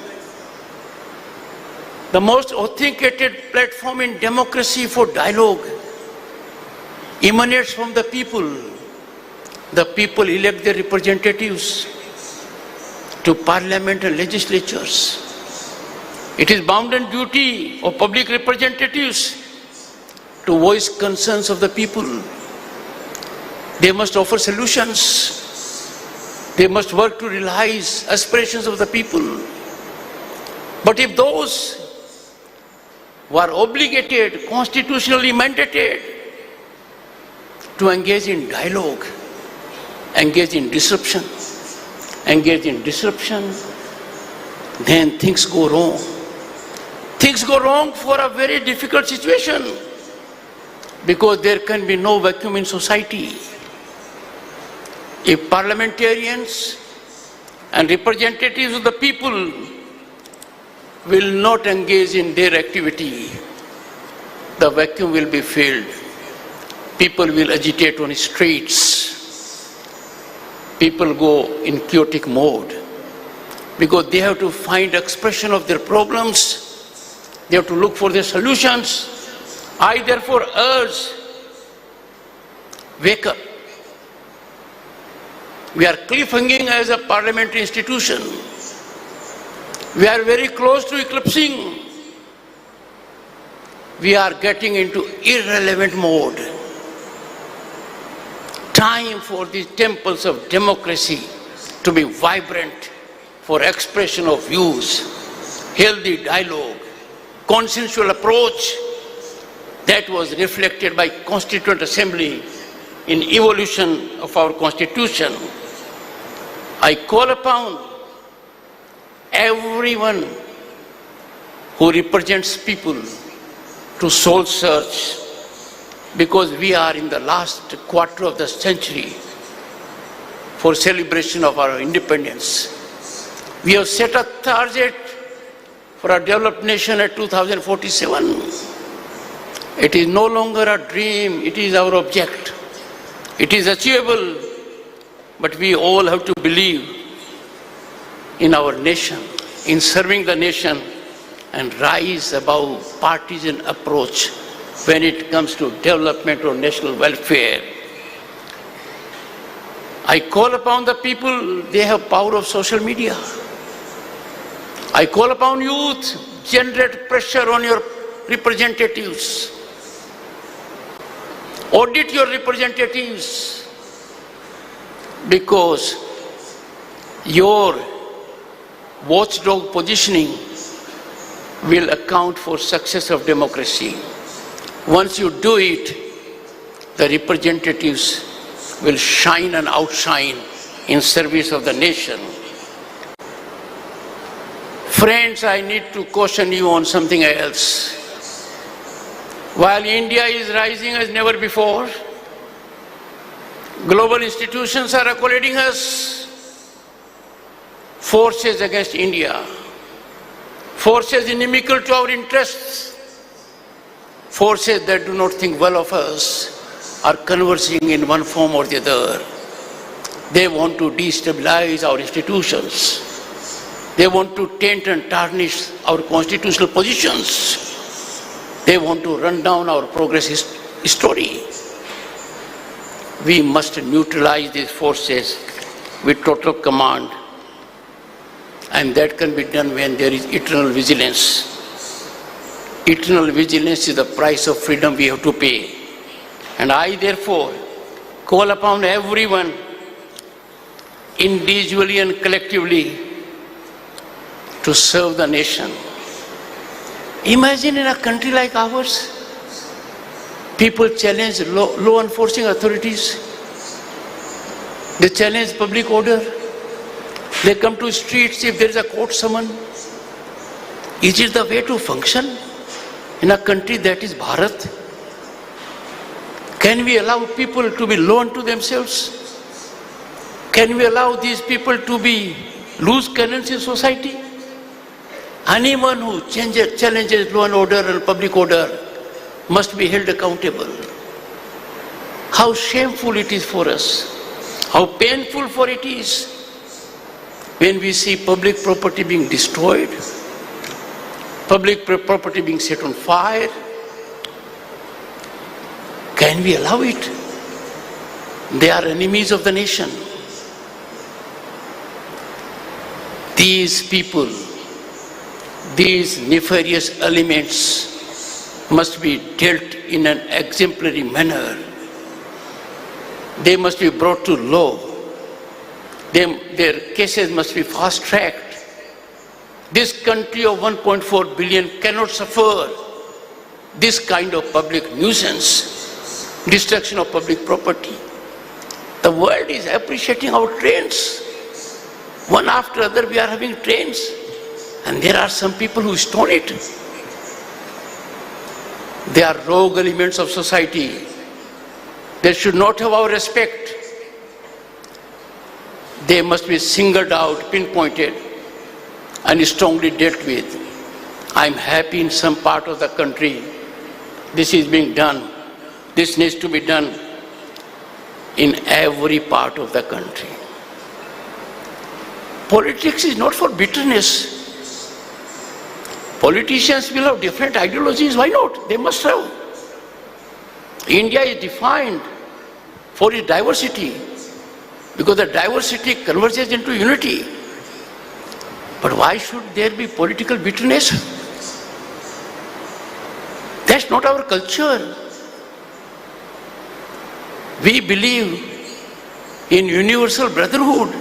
the most authenticated platform in democracy for dialogue emanates from the people. The people elect their representatives to parliament and legislatures. It is bounden duty of public representatives to voice concerns of the people. They must offer solutions. They must work to realize aspirations of the people. But if those who are obligated, constitutionally mandated to engage in dialogue, engage in disruption, then things go wrong. Things go wrong for a very difficult situation, because there can be no vacuum in society. If parliamentarians and representatives of the people will not engage in their activity, the vacuum will be filled. People will agitate on the streets. People go in chaotic mode because they have to find expression of their problems. They have to look for their solutions. I therefore urge, wake up. We are cliffhanging as a parliamentary institution. We are very close to eclipsing. We are getting into irrelevant mode. Time for the temples of democracy to be vibrant, for expression of views, healthy dialogue, consensual approach that was reflected by Constituent Assembly in evolution of our Constitution. I call upon everyone who represents people to soul search, because we are in the last quarter of the century for celebration of our independence. We have set a target for a developed nation at 2047. It is no longer a dream, it is our object. It is achievable, but we all have to believe in our nation, in serving the nation, and rise above partisan approach when it comes to development or national welfare. I call upon the people, they have power of social media. I call upon youth, generate pressure on your representatives. Audit your representatives, because your watchdog positioning will account for success of democracy. Once you do it, the representatives will shine and outshine in service of the nation. Friends, I need to caution you on something else. While India is rising as never before, global institutions are accolating us. Forces against India, forces inimical to our interests, forces that do not think well of us are conversing in one form or the other. They want to destabilize our institutions. They want to taint and tarnish our constitutional positions. They want to run down our progress story. We must neutralize these forces with total command, and that can be done when there is eternal vigilance. Eternal vigilance is the price of freedom we have to pay. And I therefore call upon everyone, individually and collectively, to serve the nation. Imagine in a country like ours, people challenge law enforcing authorities. They challenge public order. They come to streets if there is a court summon. Is it the way to function in a country that is Bharat? Can we allow people to be law unto themselves? Can we allow these people to be loose cannons in society? Anyone who challenges law and order and public order must be held accountable. How shameful it is for us, how painful for it is when we see public property being destroyed, public property being set on fire. Can we allow it? They are enemies of the nation. These people, these nefarious elements must be dealt in an exemplary manner. They must be brought to law. Their cases must be fast-tracked. This country of 1.4 billion cannot suffer this kind of public nuisance, destruction of public property. The world is appreciating our trains. One after other we are having trains, and there are some people who stone it. They are rogue elements of society. They should not have our respect. They must be singled out, pinpointed, and strongly dealt with. I am happy in some part of the country this is being done. This needs to be done in every part of the country. Politics is not for bitterness. Politicians will have different ideologies. Why not? They must have. India is defined for its diversity, because the diversity converges into unity. But why should there be political bitterness? That's not our culture. We believe in universal brotherhood,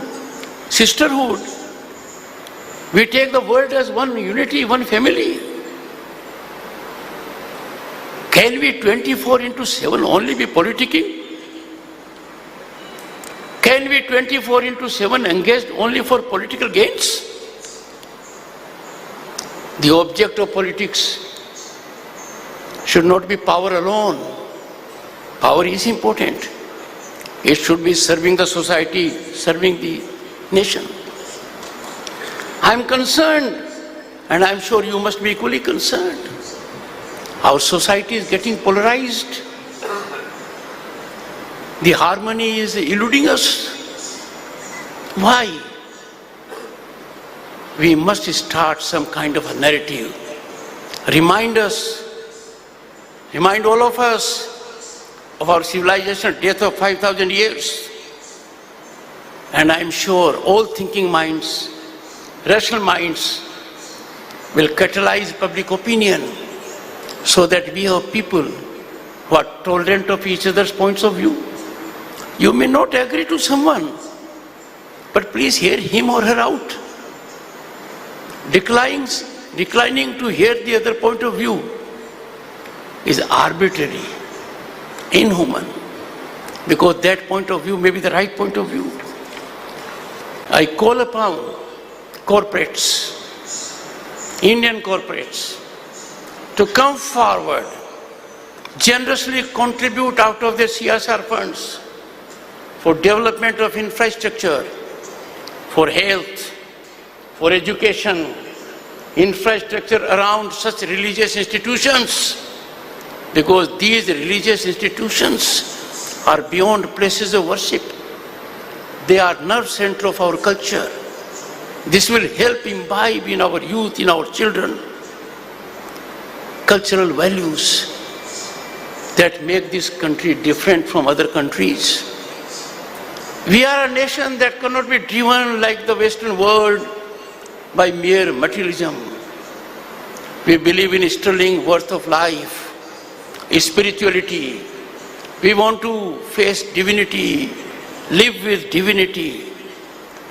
sisterhood. We take the world as one unity, one family. Can we 24/7 only be politicking? Can we 24/7 engaged only for political gains? The object of politics should not be power alone. Power is important. It should be serving the society, serving the nation. I am concerned, and I am sure you must be equally concerned. Our society is getting polarized. The harmony is eluding us. Why? We must start some kind of a narrative. Remind all of us of our civilization death of 5,000 years. And I am sure all thinking minds, rational minds, will catalyze public opinion so that we have people who are tolerant of each other's points of view. You may not agree to someone, but please hear him or her out. Declining to hear the other point of view is arbitrary, inhuman, because that point of view may be the right point of view. I call upon corporates, Indian corporates, to come forward, generously contribute out of their CSR funds for development of infrastructure, for health, for education, infrastructure around such religious institutions, because these religious institutions are beyond places of worship. They are nerve center of our culture. This will help imbibe in our youth, in our children, cultural values that make this country different from other countries. We are a nation that cannot be driven like the Western world by mere materialism. We believe in sterling worth of life, spirituality. We want to face divinity, live with divinity,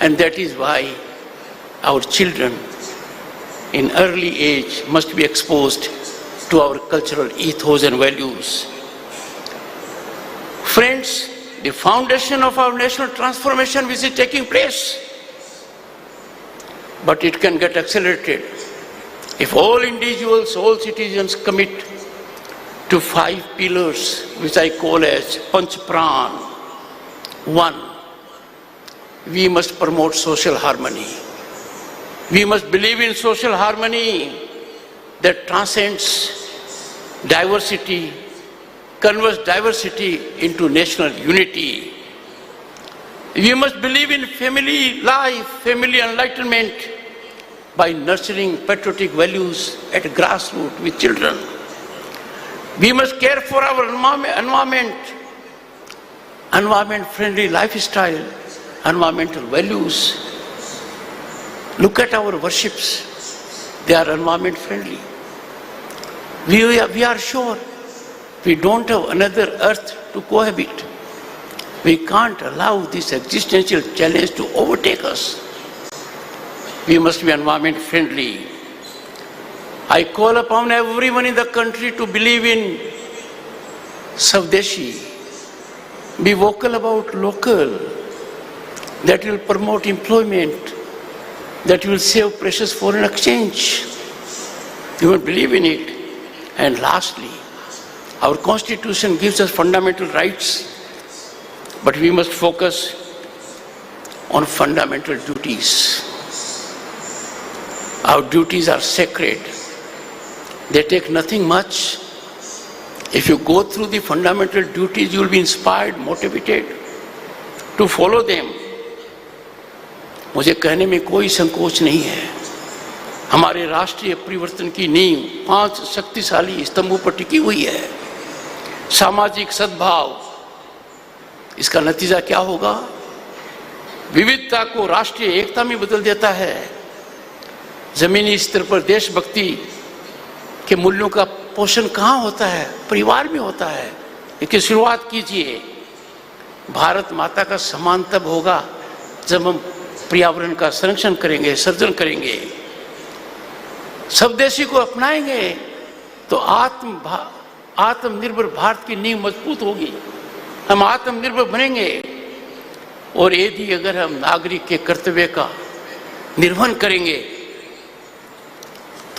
and that is why our children in early age must be exposed to our cultural ethos and values. Friends, the foundation of our national transformation which is taking place, but it can get accelerated if all individuals, all citizens commit to 5 pillars which I call as Panch Pran. 1, we must promote social harmony. We must believe in social harmony that transcends diversity, converts diversity into national unity. We must believe in family life, family enlightenment by nurturing patriotic values at grassroots with children. We must care for our environment-friendly lifestyle, environmental values. Look at our worships. They are environment friendly. We are sure we don't have another earth to cohabit. We can't allow this existential challenge to overtake us. We must be environment friendly. I call upon everyone in the country to believe in Swadeshi. Be vocal about local. That will promote employment. That will save precious foreign exchange. You will believe in it. And lastly, our Constitution gives us fundamental rights, but we must focus on fundamental duties. Our duties are sacred. They take nothing much. If you go through the fundamental duties, you will be inspired, motivated to follow them. मुझे कहने में कोई संकोच नहीं है. हमारे राष्ट्रीय परिवर्तन की नींव 5 शक्तिशाली स्तंभों पर टिकी हुई है. सामाजिक सद्भाव, इसका नतीजा क्या होगा? विविधता को राष्ट्रीय एकता में बदल देता है. जमीनी स्तर पर देशभक्ति के मूल्यों का पोषण कहाँ होता है? परिवार में होता है. इसकी शुरुआत कीजिए. भारत माता का सम्मान तब होगा जब हम पर्यावरण का संरक्षण करेंगे, सर्जन करेंगे, स्वदेशी को अपनाएंगे, तो आत्मनिर्भर भारत की नींव मजबूत होगी. हम आत्मनिर्भर बनेंगे. और यदि अगर हम नागरिक के कर्तव्य का निर्वहन करेंगे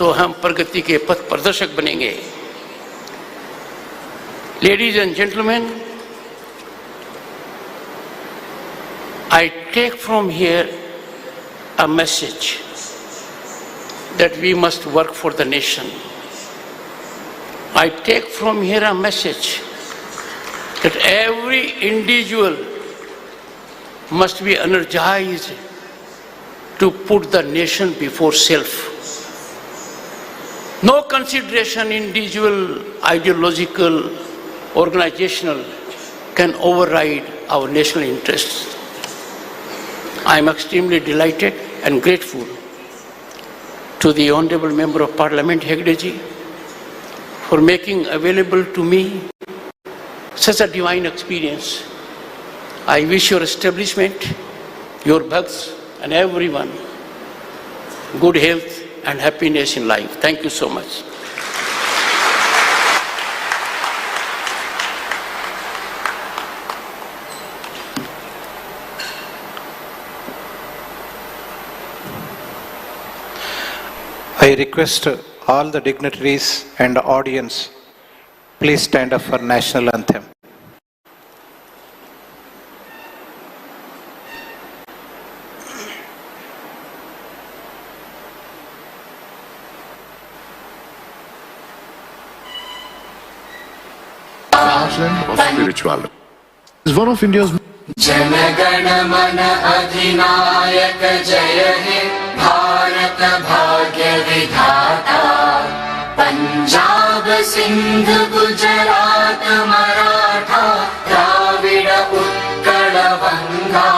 तो हम प्रगति के पथ प्रदर्शक बनेंगे। Ladies and gentlemen, I take from here a message that we must work for the nation. I take from here a message that every individual must be energized to put the nation before self. No consideration, individual, ideological, organizational, can override our national interests. I am extremely delighted and grateful to the Honorable Member of Parliament, Hegdeji, for making available to me such a divine experience. I wish your establishment, your bhakts and everyone good health and happiness in life. Thank you so much. I request all the dignitaries and the audience, please stand up for national anthem. Of spirituality is one of India's Jana Gana मन अधिनायक जय हे भारत भाग्य विधाता। पंजाब सिंध गुजरात मराठा द्राविड उत्कल बंगा।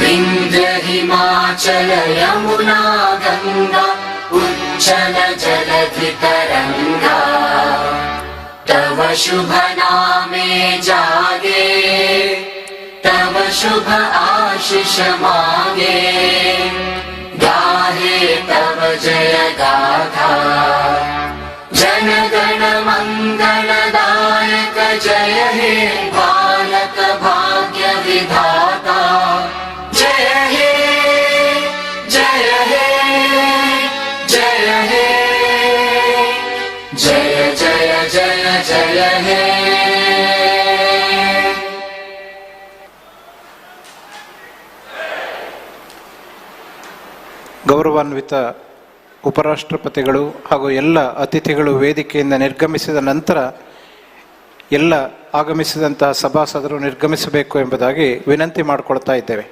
विंध्य हिमाचल यमुना गंगा उच्चल जलधि तरंगा। तव शुभ नामे जागे तव शुभ आशीष मांगे। गाहे तव जय गाथा जन गण मंगलदायक जय हे भारत भाग्य विधाता। जय हे जय हे जय हे जय जय जय जय हे। ಗೌರವಾನ್ವಿತ ಉಪರಾಷ್ಟ್ರಪತಿಗಳು ಹಾಗೂ ಎಲ್ಲ ಅತಿಥಿಗಳು ವೇದಿಕೆಯಿಂದ ನಿರ್ಗಮಿಸಿದ ನಂತರ ಎಲ್ಲ ಆಗಮಿಸಿದಂತಹ ಸಭಾಸದರು ನಿರ್ಗಮಿಸಬೇಕು ಎಂಬುದಾಗಿ ವಿನಂತಿ ಮಾಡಿಕೊಳ್ತಾ ಇದ್ದೇವೆ.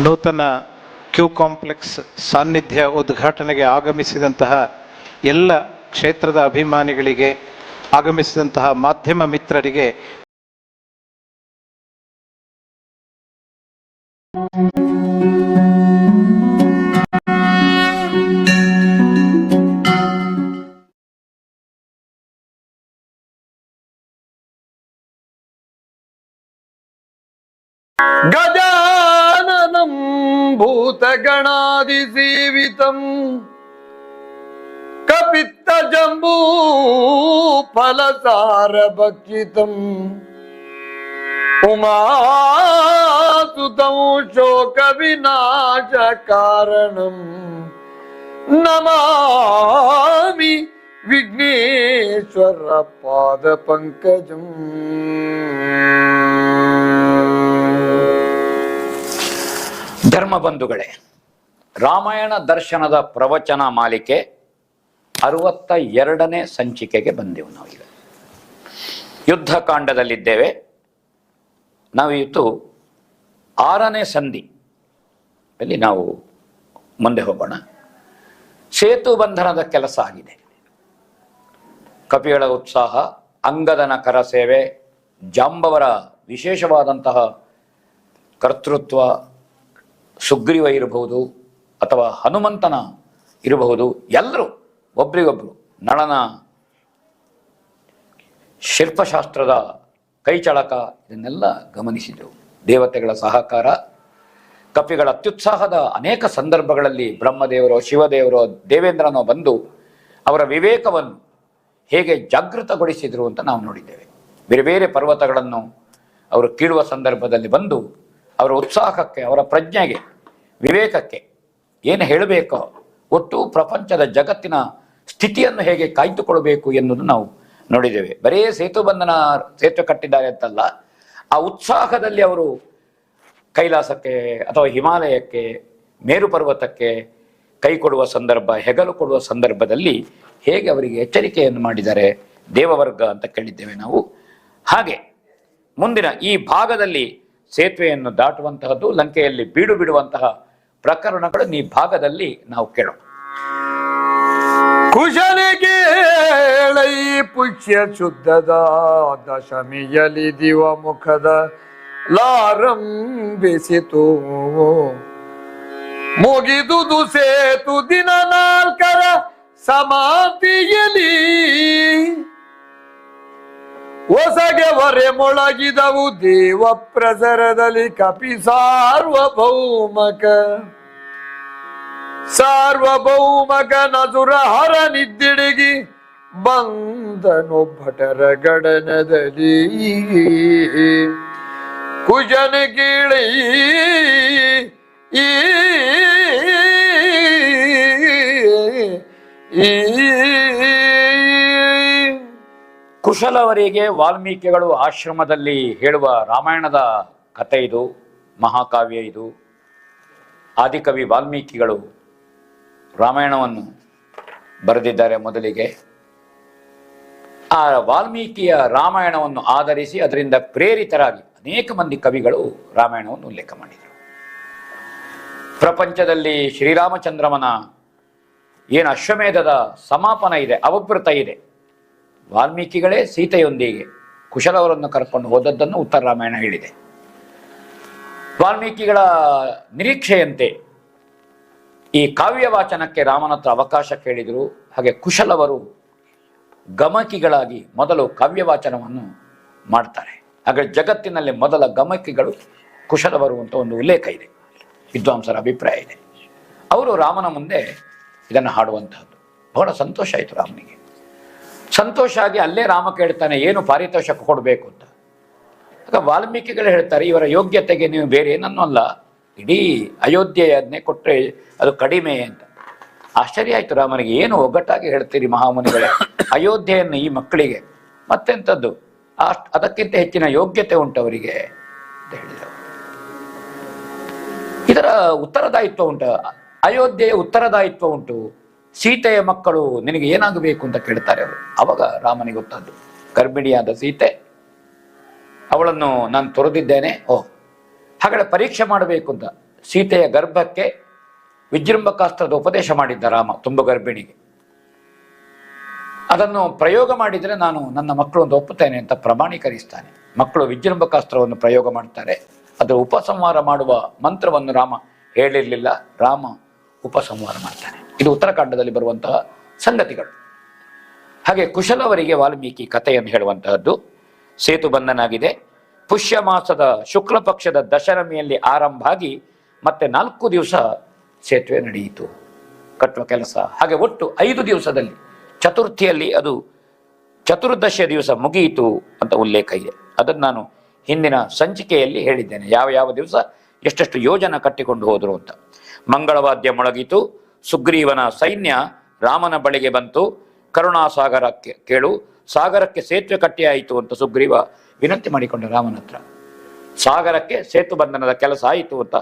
ನೂತನ ಕ್ಯೂ ಕಾಂಪ್ಲೆಕ್ಸ್ ಸಾನ್ನಿಧ್ಯ ಉದ್ಘಾಟನೆಗೆ ಆಗಮಿಸಿದಂತಹ ಎಲ್ಲ ಕ್ಷೇತ್ರದ ಅಭಿಮಾನಿಗಳಿಗೆ, ಆಗಮಿಸಿದಂತಹ ಮಾಧ್ಯಮ ಮಿತ್ರರಿಗೆ गजाननं ಭೂತಗಣಾದಿಸೇವಿತಂ ಕಪಿತ್ತ ಜಂಬೂ ಫಲಸಾರ ಭಕ್ಷಿತಂ ಉಮಾಸುತಂ ಶೋಕ ವಿನಾಶ ಕಾರಣಂ ನಮಾಮಿ ವಿಘ್ನೇಶ್ವರ ಪಾದ ಪಂಕಜಂ. ಧರ್ಮಬಂಧುಗಳೇ, ರಾಮಾಯಣ ದರ್ಶನದ ಪ್ರವಚನ ಮಾಲಿಕೆ 62ನೇ ಸಂಚಿಕೆಗೆ ಬಂದೆವು. ನಾವೀಗ ಯುದ್ಧಕಾಂಡದಲ್ಲಿದ್ದೇವೆ. ನಾವಿವತ್ತು 6ನೇ ಸಂಧಿ ಅಲ್ಲಿ ನಾವು ಮುಂದೆ ಹೋಗೋಣ. ಸೇತು ಬಂಧನದ ಕೆಲಸ ಆಗಿದೆ. ಕಪಿಗಳ ಉತ್ಸಾಹ, ಅಂಗದನ ಕರಸೇವೆ, ಜಾಂಬವರ ವಿಶೇಷವಾದಂತಹ ಕರ್ತೃತ್ವ, ಸುಗ್ರೀವ ಇರಬಹುದು ಅಥವಾ ಹನುಮಂತನ ಇರಬಹುದು, ಎಲ್ಲರೂ ಒಬ್ರಿಗೊಬ್ರು ನಳನ ಶಿಲ್ಪಶಾಸ್ತ್ರದ ಕೈಚಳಕ ಇದನ್ನೆಲ್ಲ ಗಮನಿಸಿದೆವು. ದೇವತೆಗಳ ಸಹಕಾರ, ಕಪಿಗಳ ಅತ್ಯುತ್ಸಾಹದ ಅನೇಕ ಸಂದರ್ಭಗಳಲ್ಲಿ ಬ್ರಹ್ಮದೇವರೋ ಶಿವದೇವರೋ ದೇವೇಂದ್ರನೋ ಬಂದು ಅವರ ವಿವೇಕವನ್ನು ಹೇಗೆ ಜಾಗೃತಗೊಳಿಸಿದರು ಅಂತ ನಾವು ನೋಡಿದ್ದೇವೆ. ಬೇರೆ ಬೇರೆ ಪರ್ವತಗಳನ್ನು ಅವರು ಕೀಳುವ ಸಂದರ್ಭದಲ್ಲಿ ಬಂದು ಅವರ ಉತ್ಸಾಹಕ್ಕೆ, ಅವರ ಪ್ರಜ್ಞೆಗೆ, ವಿವೇಕಕ್ಕೆ ಏನು ಹೇಳಬೇಕೋ, ಒಟ್ಟು ಪ್ರಪಂಚದ ಜಗತ್ತಿನ ಸ್ಥಿತಿಯನ್ನು ಹೇಗೆ ಕಾಯ್ದುಕೊಳ್ಬೇಕು ಎನ್ನುವುದು ನಾವು ನೋಡಿದ್ದೇವೆ. ಬರೇ ಸೇತು ಕಟ್ಟಿದ್ದಾರೆ ಅಂತಲ್ಲ, ಆ ಉತ್ಸಾಹದಲ್ಲಿ ಅವರು ಕೈಲಾಸಕ್ಕೆ ಅಥವಾ ಹಿಮಾಲಯಕ್ಕೆ, ಮೇರು ಪರ್ವತಕ್ಕೆ ಕೈ ಕೊಡುವ ಸಂದರ್ಭ, ಹೆಗಲು ಕೊಡುವ ಸಂದರ್ಭದಲ್ಲಿ ಹೇಗೆ ಅವರಿಗೆ ಎಚ್ಚರಿಕೆಯನ್ನು ಮಾಡಿದ್ದಾರೆ ದೇವವರ್ಗ ಅಂತ ಕೇಳಿದ್ದೇವೆ ನಾವು. ಹಾಗೆ ಮುಂದಿನ ಈ ಭಾಗದಲ್ಲಿ ಸೇತುವೆಯನ್ನು ದಾಟುವಂತಹದ್ದು, ಲಂಕೆಯಲ್ಲಿ ಬೀಡು ಬಿಡುವಂತಹ ಪ್ರಕರಣಗಳನ್ನು ಈ ಭಾಗದಲ್ಲಿ ನಾವು ಕೇಳೋಣ. ಕುಶಲಿಗೆ ಪುಷ್ಯ ಶುದ್ಧದ ದಶಮಿಯಲಿ ದಿವ ಮುಖದ ಲಾರಂಭಿಸಿತು. ಮುಗಿದುದು ಸೇತು ದಿನ 4ರ ಸಮಾಪ್ತಿಯಲಿ. ಹೊಸಗೆ ಹೊರೆ ಮೊಳಗಿದವು ದೇವ ಪ್ರಸರದಲ್ಲಿ ಕಪಿ ಸಾರ್ವಭೌಮಕ ನಸುರ ಹರ ನಿದ್ದಿಡಿಗಿ ಬಂದನು ಭಟರ ಗಡನದಲ್ಲಿ. ಕುಜನ ಕೀಳಿ ಕುಶಲವರಿಗೆ ವಾಲ್ಮೀಕಿಗಳು ಆಶ್ರಮದಲ್ಲಿ ಹೇಳುವ ರಾಮಾಯಣದ ಕಥೆ ಇದು, ಮಹಾಕಾವ್ಯ ಇದು. ಆದಿಕವಿ ವಾಲ್ಮೀಕಿಗಳು ರಾಮಾಯಣವನ್ನು ಬರೆದಿದ್ದಾರೆ. ಮೊದಲಿಗೆ ಆ ವಾಲ್ಮೀಕಿಯ ರಾಮಾಯಣವನ್ನು ಆಧರಿಸಿ ಅದರಿಂದ ಪ್ರೇರಿತರಾಗಿ ಅನೇಕ ಮಂದಿ ಕವಿಗಳು ರಾಮಾಯಣವನ್ನು ಉಲ್ಲೇಖ ಮಾಡಿದರು. ಪ್ರಪಂಚದಲ್ಲಿ ಶ್ರೀರಾಮಚಂದ್ರಮನ ಏನು ಅಶ್ವಮೇಧದ ಸಮಾಪನ ಇದೆ, ಅವಭೃತ ಇದೆ, ವಾಲ್ಮೀಕಿಗಳೇ ಸೀತೆಯೊಂದಿಗೆ ಕುಶಲವರನ್ನು ಕರ್ಕೊಂಡು ಹೋದದ್ದನ್ನು ಉತ್ತರ ರಾಮಾಯಣ ಹೇಳಿದೆ. ವಾಲ್ಮೀಕಿಗಳ ನಿರೀಕ್ಷೆಯಂತೆ ಈ ಕಾವ್ಯ ವಾಚನಕ್ಕೆ ರಾಮನ ಹತ್ರ ಅವಕಾಶ ಕೇಳಿದರು. ಹಾಗೆ ಕುಶಲವರು ಗಮಕಿಗಳಾಗಿ ಮೊದಲು ಕಾವ್ಯ ವಾಚನವನ್ನು ಮಾಡ್ತಾರೆ. ಹಾಗೆ ಜಗತ್ತಿನಲ್ಲಿ ಮೊದಲ ಗಮಕಿಗಳು ಕುಶಲವರು ಅಂತ ಒಂದು ಉಲ್ಲೇಖ ಇದೆ, ವಿದ್ವಾಂಸರ ಅಭಿಪ್ರಾಯ ಇದೆ. ಅವರು ರಾಮನ ಮುಂದೆ ಇದನ್ನು ಹಾಡುವಂತಹದ್ದು. ಬಹಳ ಸಂತೋಷ ಆಯಿತು ರಾಮನಿಗೆ. ಸಂತೋಷ ಆಗಿ ಅಲ್ಲೇ ರಾಮ ಕೇಳ್ತಾನೆ, ಏನು ಪಾರಿತೋಷಕ ಕೊಡಬೇಕು ಅಂತ. ಆಗ ವಾಲ್ಮೀಕಿಗಳು ಹೇಳ್ತಾರೆ, ಇವರ ಯೋಗ್ಯತೆಗೆ ನೀವು ಬೇರೆ ಏನನ್ನೂ ಅಲ್ಲ, ಇಡೀ ಅಯೋಧ್ಯೆಯನ್ನೇ ಕೊಟ್ಟರೆ ಅದು ಕಡಿಮೆ ಅಂತ. ಆಶ್ಚರ್ಯ ಆಯಿತು ರಾಮನಿಗೆ. ಏನು ಒಗ್ಗಟ್ಟಾಗಿ ಹೇಳ್ತೀರಿ ಮಹಾಮುನಿಗಳೇ, ಅಯೋಧ್ಯೆಯನ್ನು ಈ ಮಕ್ಕಳಿಗೆ ಮತ್ತೆಂಥದ್ದು, ಅದಕ್ಕಿಂತ ಹೆಚ್ಚಿನ ಯೋಗ್ಯತೆ ಉಂಟು ಅವರಿಗೆ ಅಂತ ಹೇಳಿದರು. ಇದರ ಉತ್ತರದಾಯಿತ್ವ ಉಂಟು, ಅಯೋಧ್ಯೆಯ ಉತ್ತರದಾಯಿತ್ವ ಉಂಟು. ಸೀತೆಯ ಮಕ್ಕಳು ನಿನಗೆ ಏನಾಗಬೇಕು ಅಂತ ಕೇಳ್ತಾರೆ ಅವರು. ಅವಾಗ ರಾಮನಿಗೆ ಗೊತ್ತದ್ದು, ಗರ್ಭಿಣಿಯಾದ ಸೀತೆ, ಅವಳನ್ನು ನಾನು ತೊರೆದಿದ್ದೇನೆ, ಹಾಗಾದ್ರೆ ಪರೀಕ್ಷೆ ಮಾಡಬೇಕು ಅಂತ ಸೀತೆಯ ಗರ್ಭಕ್ಕೆ ವಿಜೃಂಭಕಾಸ್ತ್ರದ ಉಪದೇಶ ಮಾಡಿದ್ದ ರಾಮ ತುಂಬ ಗರ್ಭಿಣಿಗೆ. ಅದನ್ನು ಪ್ರಯೋಗ ಮಾಡಿದರೆ ನಾನು ನನ್ನ ಮಕ್ಕಳು ಅಂತ ಒಪ್ಪುತ್ತೇನೆ ಅಂತ ಪ್ರಮಾಣೀಕರಿಸ್ತಾನೆ. ಮಕ್ಕಳು ವಿಜೃಂಭಕಾಸ್ತ್ರವನ್ನು ಪ್ರಯೋಗ ಮಾಡ್ತಾರೆ. ಅದರ ಉಪಸಂಹಾರ ಮಾಡುವ ಮಂತ್ರವನ್ನು ರಾಮ ಹೇಳಿರಲಿಲ್ಲ, ರಾಮ ಉಪಸಂಹಾರ ಮಾಡ್ತಾನೆ. ಇದು ಉತ್ತರಾಖಂಡದಲ್ಲಿ ಬರುವಂತಹ ಸಂಗತಿಗಳು. ಹಾಗೆ ಕುಶಲವರಿಗೆ ವಾಲ್ಮೀಕಿ ಕಥೆಯನ್ನು ಹೇಳುವಂತಹದ್ದು. ಸೇತು ಬಂಧನಾಗಿದೆ. ಪುಷ್ಯ ಮಾಸದ ಶುಕ್ಲ ಪಕ್ಷದ ದಶರಮಿಯಲ್ಲಿ ಆರಂಭ ಆಗಿ ಮತ್ತೆ 4 ದಿವಸ ಸೇತುವೆ ನಡೆಯಿತು ಕಟ್ಟುವ ಕೆಲಸ. ಹಾಗೆ ಒಟ್ಟು 5 ದಿವಸದಲ್ಲಿ ಚತುರ್ಥಿಯಲ್ಲಿ ಅದು ಚತುರ್ದಶ ದಿವಸ ಮುಗಿಯಿತು ಅಂತ ಉಲ್ಲೇಖ ಇದೆ. ಅದನ್ನು ನಾನು ಹಿಂದಿನ ಸಂಚಿಕೆಯಲ್ಲಿ ಹೇಳಿದ್ದೇನೆ, ಯಾವ ಯಾವ ದಿವಸ ಎಷ್ಟೆಷ್ಟು ಯೋಜನೆ ಕಟ್ಟಿಕೊಂಡು ಹೋದರು ಅಂತ. ಮಂಗಳವಾದ್ಯ ಮೊಳಗಿತು, ಸುಗ್ರೀವನ ಸೈನ್ಯ ರಾಮನ ಬಳಿಗೆ ಬಂತು, ಕರುಣಾಸಾಗರಕ್ಕೆ ಕೇಳು, ಸಾಗರಕ್ಕೆ ಸೇತುವೆ ಕಟ್ಟಿಯಾಯಿತು ಅಂತ ಸುಗ್ರೀವ ವಿನಂತಿ ಮಾಡಿಕೊಂಡ ರಾಮನ ಹತ್ರ. ಸಾಗರಕ್ಕೆ ಸೇತು ಬಂಧನದ ಕೆಲಸ ಆಯಿತು ಅಂತ